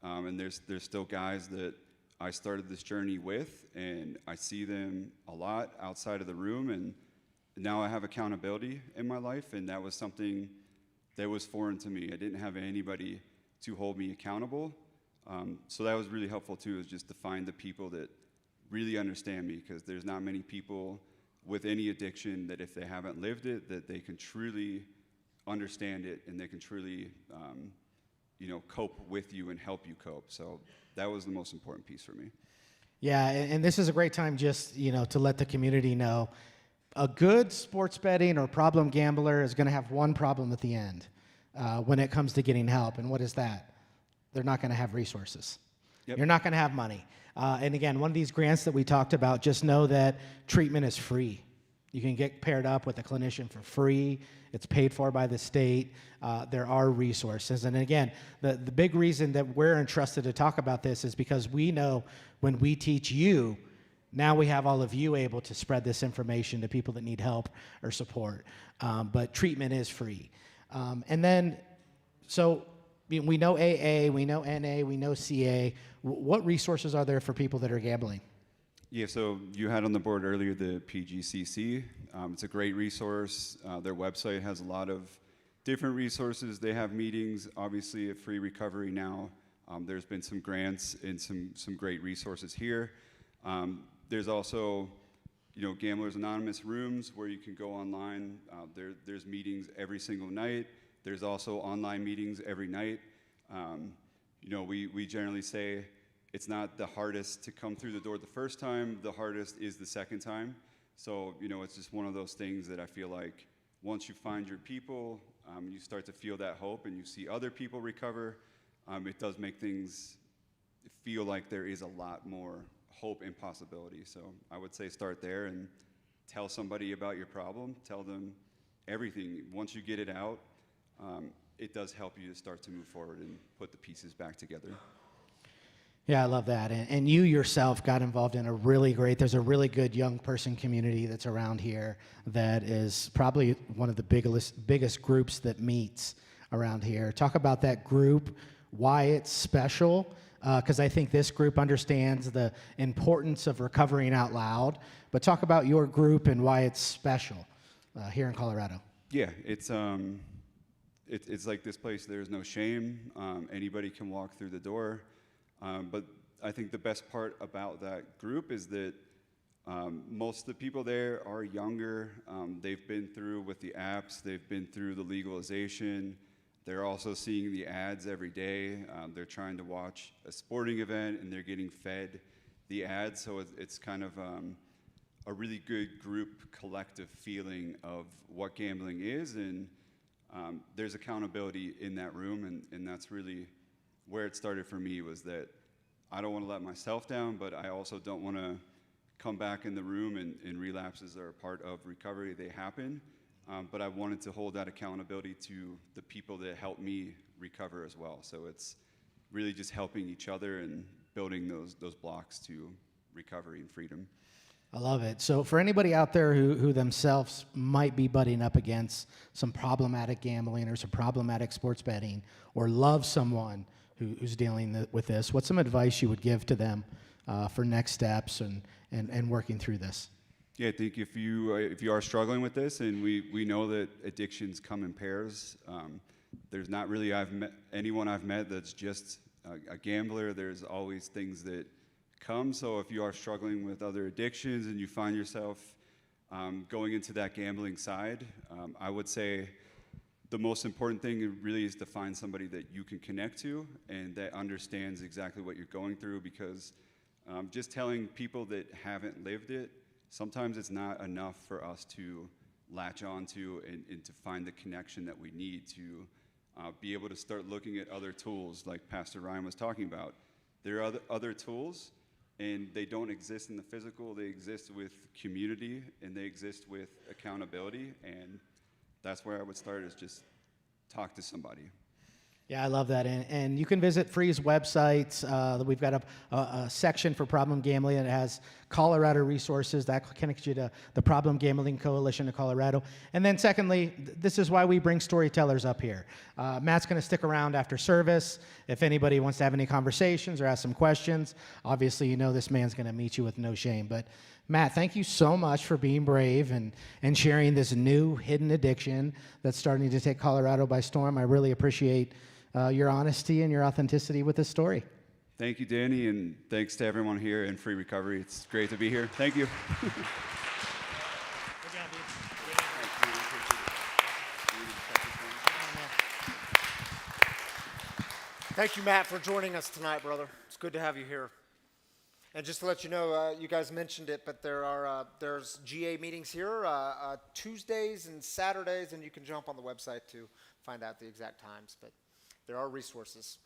And there's still guys that I started this journey with, and I see them a lot outside of the room, and now I have accountability in my life, and that was something that was foreign to me. I didn't have anybody to hold me accountable. So that was really helpful too, is just to find the people that really understand me, because there's not many people with any addiction that if they haven't lived it, that they can truly understand it and they can truly cope with you and help you cope. So that was the most important piece for me. Yeah, and this is a great time just, to let the community know a good sports betting or problem gambler is going to have one problem at the end when it comes to getting help. And what is that? They're not going to have resources. Yep. You're not going to have money. And again, one of these grants that we talked about, just know that treatment is free. You can get paired up with a clinician for free. It's paid for by the state. There are resources. And again, the big reason that we're entrusted to talk about this is because we know when we teach you, now we have all of you able to spread this information to people that need help or support. But treatment is free. And then, so we know AA, we know NA, we know CA. What resources are there for people that are gambling? Yeah, so you had on the board earlier the PGCC. It's a great resource. Their website has a lot of different resources. They have meetings, obviously, at Free Recovery now. There's been some grants and some great resources here. There's also, Gamblers Anonymous rooms where you can go online. There's meetings every single night. There's also online meetings every night. We generally say it's not the hardest to come through the door the first time, the hardest is the second time. So, it's just one of those things that I feel like once you find your people, you start to feel that hope and you see other people recover, it does make things feel like there is a lot more hope and possibility. So I would say start there and tell somebody about your problem, tell them everything. Once you get it out, it does help you to start to move forward and put the pieces back together. Yeah, I love that. And you yourself got involved in there's a really good young person community that's around here that is probably one of the biggest groups that meets around here. Talk about that group, why it's special, because I think this group understands the importance of recovering out loud. But talk about your group and why it's special here in Colorado. Yeah, it's like this place, there's no shame. Anybody can walk through the door. But I think the best part about that group is that most of the people there are younger. They've been through with the apps, they've been through the legalization. They're also seeing the ads every day. They're trying to watch a sporting event and they're getting fed the ads. So it's kind of a really good group collective feeling of what gambling is. And there's accountability in that room. And that's really where it started for me, was that I don't want to let myself down, but I also don't want to come back in the room and relapses are a part of recovery. They happen. But I wanted to hold that accountability to the people that helped me recover as well. So it's really just helping each other and building those blocks to recovery and freedom. I love it. So for anybody out there who themselves might be butting up against some problematic gambling or some problematic sports betting, or love someone who's dealing with this, what's some advice you would give to them for next steps and working through this? Yeah, I think if you are struggling with this, and we know that addictions come in pairs. There's not really anyone I've met that's just a gambler. There's always things that come. So if you are struggling with other addictions and you find yourself going into that gambling side, I would say the most important thing really is to find somebody that you can connect to and that understands exactly what you're going through, because just telling people that haven't lived it, sometimes it's not enough for us to latch onto and to find the connection that we need to be able to start looking at other tools like Pastor Ryan was talking about. There are other tools, and they don't exist in the physical. They exist with community, and they exist with accountability, and that's where I would start, is just talk to somebody. Yeah, I love that. And you can visit Free's website. We've got a section for problem gambling. It has Colorado resources that connects you to the Problem Gambling Coalition of Colorado. And then secondly, this is why we bring storytellers up here. Matt's going to stick around after service. If anybody wants to have any conversations or ask some questions, obviously you know this man's going to meet you with no shame. But Matt, thank you so much for being brave and sharing this new hidden addiction that's starting to take Colorado by storm. I really appreciate your honesty and your authenticity with this story. Thank you, Danny, and thanks to everyone here in Free Recovery. It's great to be here. Thank you. Thank you, Matt, for joining us tonight, brother. It's good to have you here. And just to let you know, you guys mentioned it, but there's GA meetings here Tuesdays and Saturdays, and you can jump on the website to find out the exact times. But there are resources.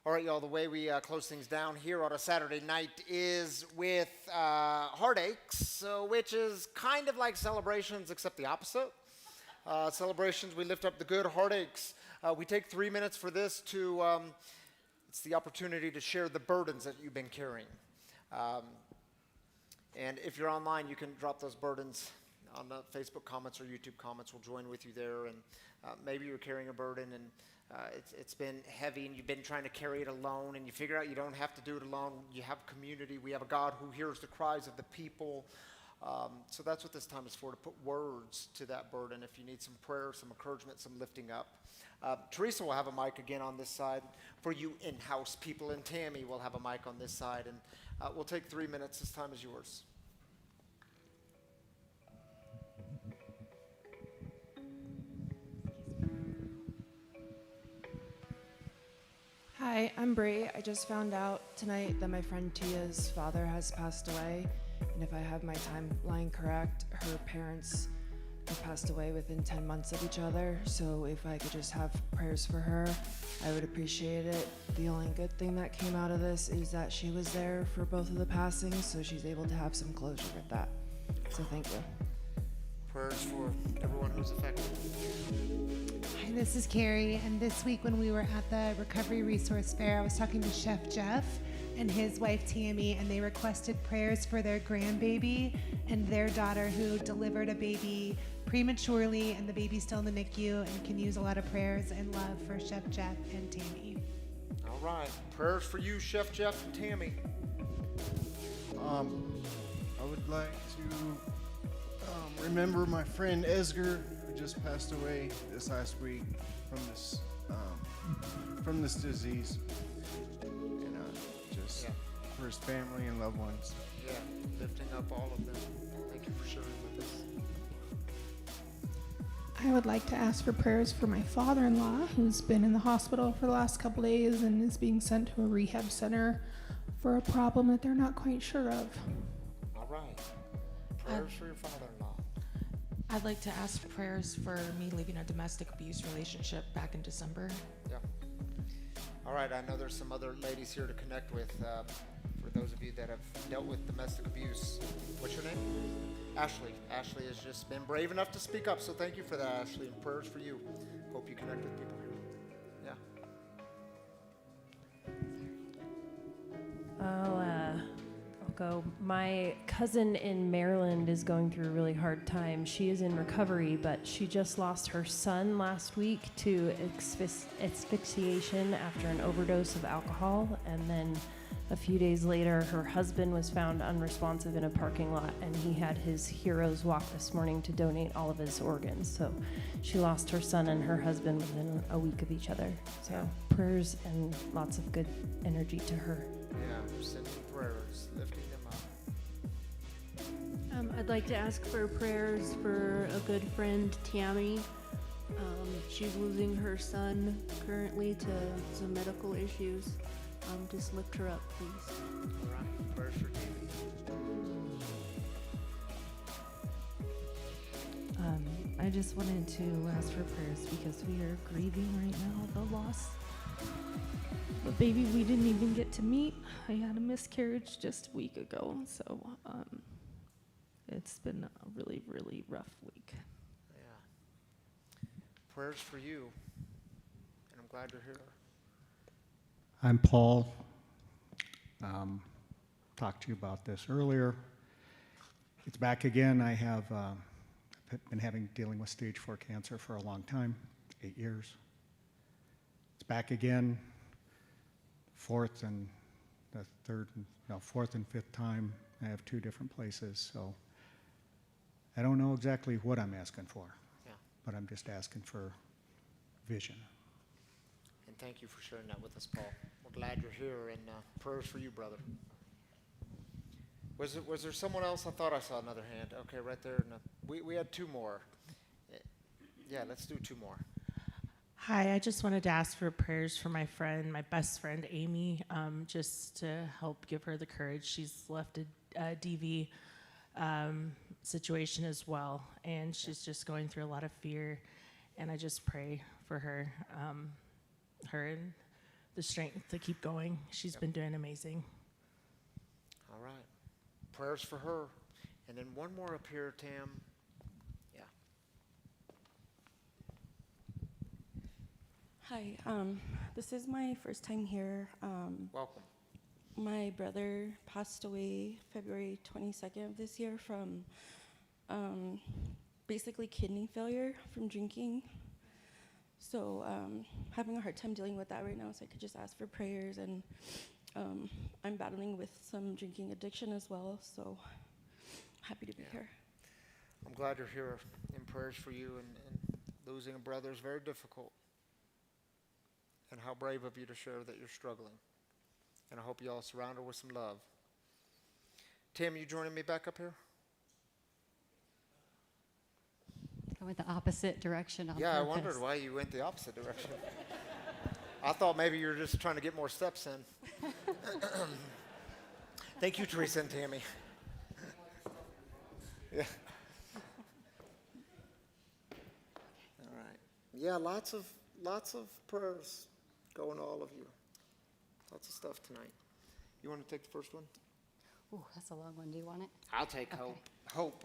All right, y'all, the way we close things down here on a Saturday night is with heartaches, which is kind of like celebrations, except the opposite. Celebrations, we lift up the good. Heartaches, we take 3 minutes for this to, it's the opportunity to share the burdens that you've been carrying. And if you're online, you can drop those burdens on the Facebook comments or YouTube comments. We'll join with you there. And maybe you're carrying a burden and it's been heavy and you've been trying to carry it alone, and you figure out you don't have to do it alone. You have community. We have a God who hears the cries of the people. So that's what this time is for, to put words to that burden. If you need some prayer, some encouragement, some lifting up. Teresa will have a mic again on this side for you in-house people, and Tammy will have a mic on this side. And we'll take 3 minutes. This time is yours. Hi, I'm Bree. I just found out tonight that my friend Tia's father has passed away, and if I have my timeline correct, her parents have passed away within 10 months of each other, so if I could just have prayers for her, I would appreciate it. The only good thing that came out of this is that she was there for both of the passings, so she's able to have some closure with that. So thank you. Prayers for everyone who's affected. Hi, this is Carrie, and this week when we were at the Recovery Resource Fair, I was talking to Chef Jeff and his wife Tammy, and they requested prayers for their grandbaby and their daughter who delivered a baby prematurely, and the baby's still in the NICU and can use a lot of prayers and love for Chef Jeff and Tammy. All right. Prayers for you, Chef Jeff and Tammy. I would like to remember my friend Esger, who just passed away this last week from this disease, and just for his family and loved ones. Yeah, lifting up all of them. Thank you for sharing with us. I would like to ask for prayers for my father-in-law, who's been in the hospital for the last couple days and is being sent to a rehab center for a problem that they're not quite sure of. All right. Prayers for your father-in-law. I'd like to ask prayers for me leaving a domestic abuse relationship back in December. Yeah. All right, I know there's some other ladies here to connect with. For those of you that have dealt with domestic abuse, what's your name? Ashley. Ashley has just been brave enough to speak up, so thank you for that, Ashley, and prayers for you. Hope you connect with people here. Yeah. I'll go. My cousin in Maryland is going through a really hard time. She is in recovery, but she just lost her son last week to asphyxiation after an overdose of alcohol, and then A few days later, her husband was found unresponsive in a parking lot, and he had his heroes walk this morning to donate all of his organs. So she lost her son and her husband within a week of each other. So prayers and lots of good energy to her. Yeah, sending prayers, lifting them up. I'd like to ask for prayers for a good friend, Tammy. She's losing her son currently to some medical issues. Just lift her up, please. All right, prayers for Tammy. I just wanted to ask for prayers because we are grieving right now the loss. But baby, we didn't even get to meet. I had a miscarriage just a week ago, so it's been a really, really rough week. Yeah. Prayers for you, and I'm glad you're here. I'm Paul. Talked to you about this earlier. It's back again. I have been dealing with stage 4 cancer for a long time, 8 years. It's back again, fourth and fifth time. I have 2 different places, so I don't know exactly what I'm asking for, but I'm just asking for vision. And thank you for sharing that with us, Paul. We're glad you're here, and prayers for you, brother. Was there someone else? I thought I saw another hand. Okay, right there. No. We had 2 more. Yeah, let's do 2 more. Hi, I just wanted to ask for prayers for my friend, my best friend, Amy, just to help give her the courage. She's left a DV situation as well, and she's just going through a lot of fear, and I just pray for her, and the strength to keep going. She's been doing amazing. All right. Prayers for her. And then one more up here, Tam. Yeah. Hi, this is my first time here. Welcome. My brother passed away February 22nd of this year from basically kidney failure from drinking. So having a hard time dealing with that right now, so I could just ask for prayers. And I'm battling with some drinking addiction as well, so happy to be here. I'm glad you're here, and prayers for you. And losing a brother is very difficult. And how brave of you to share that you're struggling. And I hope you all surround her with some love. Tim, you joining me back up here? Go in the opposite direction on Yeah, I purpose. wondered why you went the opposite direction. I thought maybe you were just trying to get more steps in. Thank you, Teresa and Tammy. Yeah. All right. Yeah, lots of prayers going to all of you. Lots of stuff tonight. You want to take the first one? Ooh, that's a long one. Do you want it? I'll take Okay. Hope.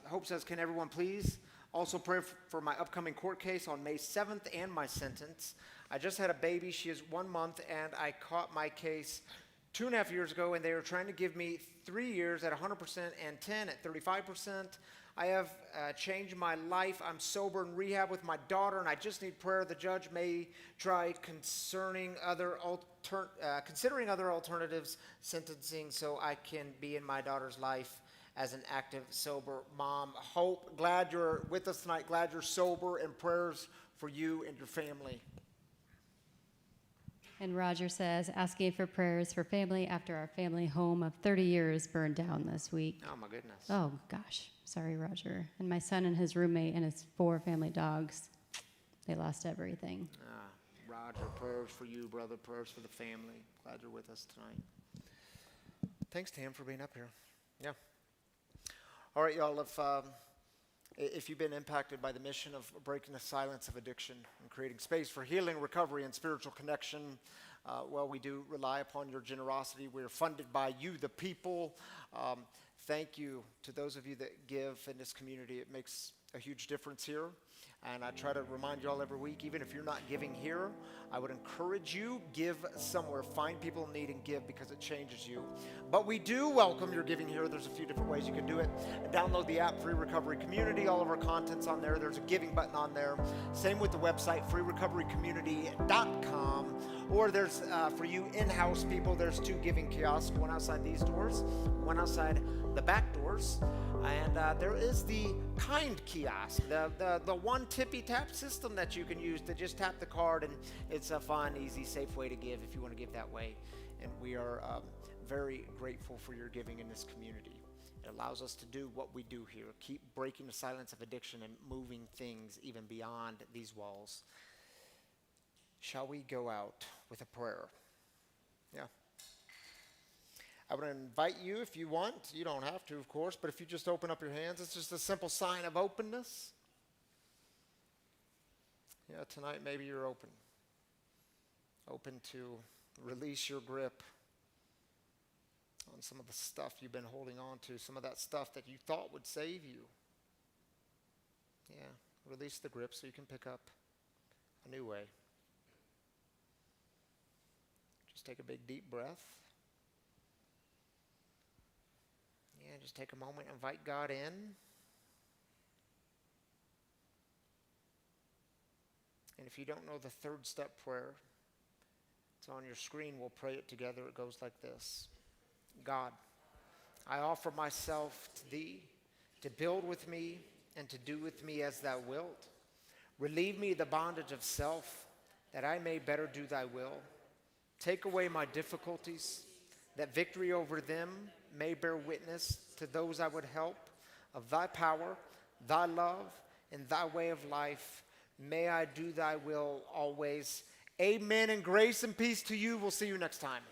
Hope says, can everyone please also pray for my upcoming court case on May 7th and my sentence. I just had a baby. She is 1 month, and I caught my case 2.5 years ago, and they were trying to give me 3 years at 100% and 10 at 35%. I have changed my life. I'm sober in rehab with my daughter, and I just need prayer. The judge may try considering other alternatives sentencing so I can be in my daughter's life as an active, sober mom. Hope, glad you're with us tonight. Glad you're sober, and prayers for you and your family. And Roger says, asking for prayers for family after our family home of 30 years burned down this week. Oh, my goodness. Oh, gosh. Sorry, Roger. And my son and his roommate and his 4 family dogs, they lost everything. Roger, prayers for you, brother. Prayers for the family. Glad you're with us tonight. Thanks, Tam, for being up here. Yeah. All right, y'all, if you've been impacted by the mission of breaking the silence of addiction and creating space for healing, recovery, and spiritual connection, well, we do rely upon your generosity. We're funded by you, the people. Thank you to those of you that give in this community. It makes a huge difference here. And I try to remind you all every week, even if you're not giving here, I would encourage you, give somewhere. Find people in need and give, because it changes you. But we do welcome your giving here. There's a few different ways you can do it. Download the app, Free Recovery Community. All of our content's on there. There's a giving button on there. Same with the website, freerecoverycommunity.com. Or there's, for you in-house people, there's 2 giving kiosks, one outside these doors, one outside the back doors. And there is the Kind kiosk, the one tippy tap system that you can use to just tap the card, and it's a fun, easy, safe way to give if you want to give that way. And we are very grateful for your giving in this community. It allows us to do what we do here, keep breaking the silence of addiction and moving things even beyond these walls. Shall we go out with a prayer? Yeah. I would invite you, if you want, you don't have to, of course, but if you just open up your hands, it's just a simple sign of openness. Yeah, tonight maybe you're open to release your grip on some of the stuff you've been holding on to, some of that stuff that you thought would save you. Yeah, release the grip so you can pick up a new way. Just take a big deep breath. Yeah, just take a moment, invite God in. And if you don't know the 3rd step prayer, it's on your screen. We'll pray it together. It goes like this. God, I offer myself to Thee to build with me and to do with me as Thou wilt. Relieve me of the bondage of self, that I may better do Thy will. Take away my difficulties, that victory over them may bear witness to those I would help of Thy power, Thy love, and Thy way of life. May I do Thy will always. Amen, and grace and peace to you. We'll see you next time.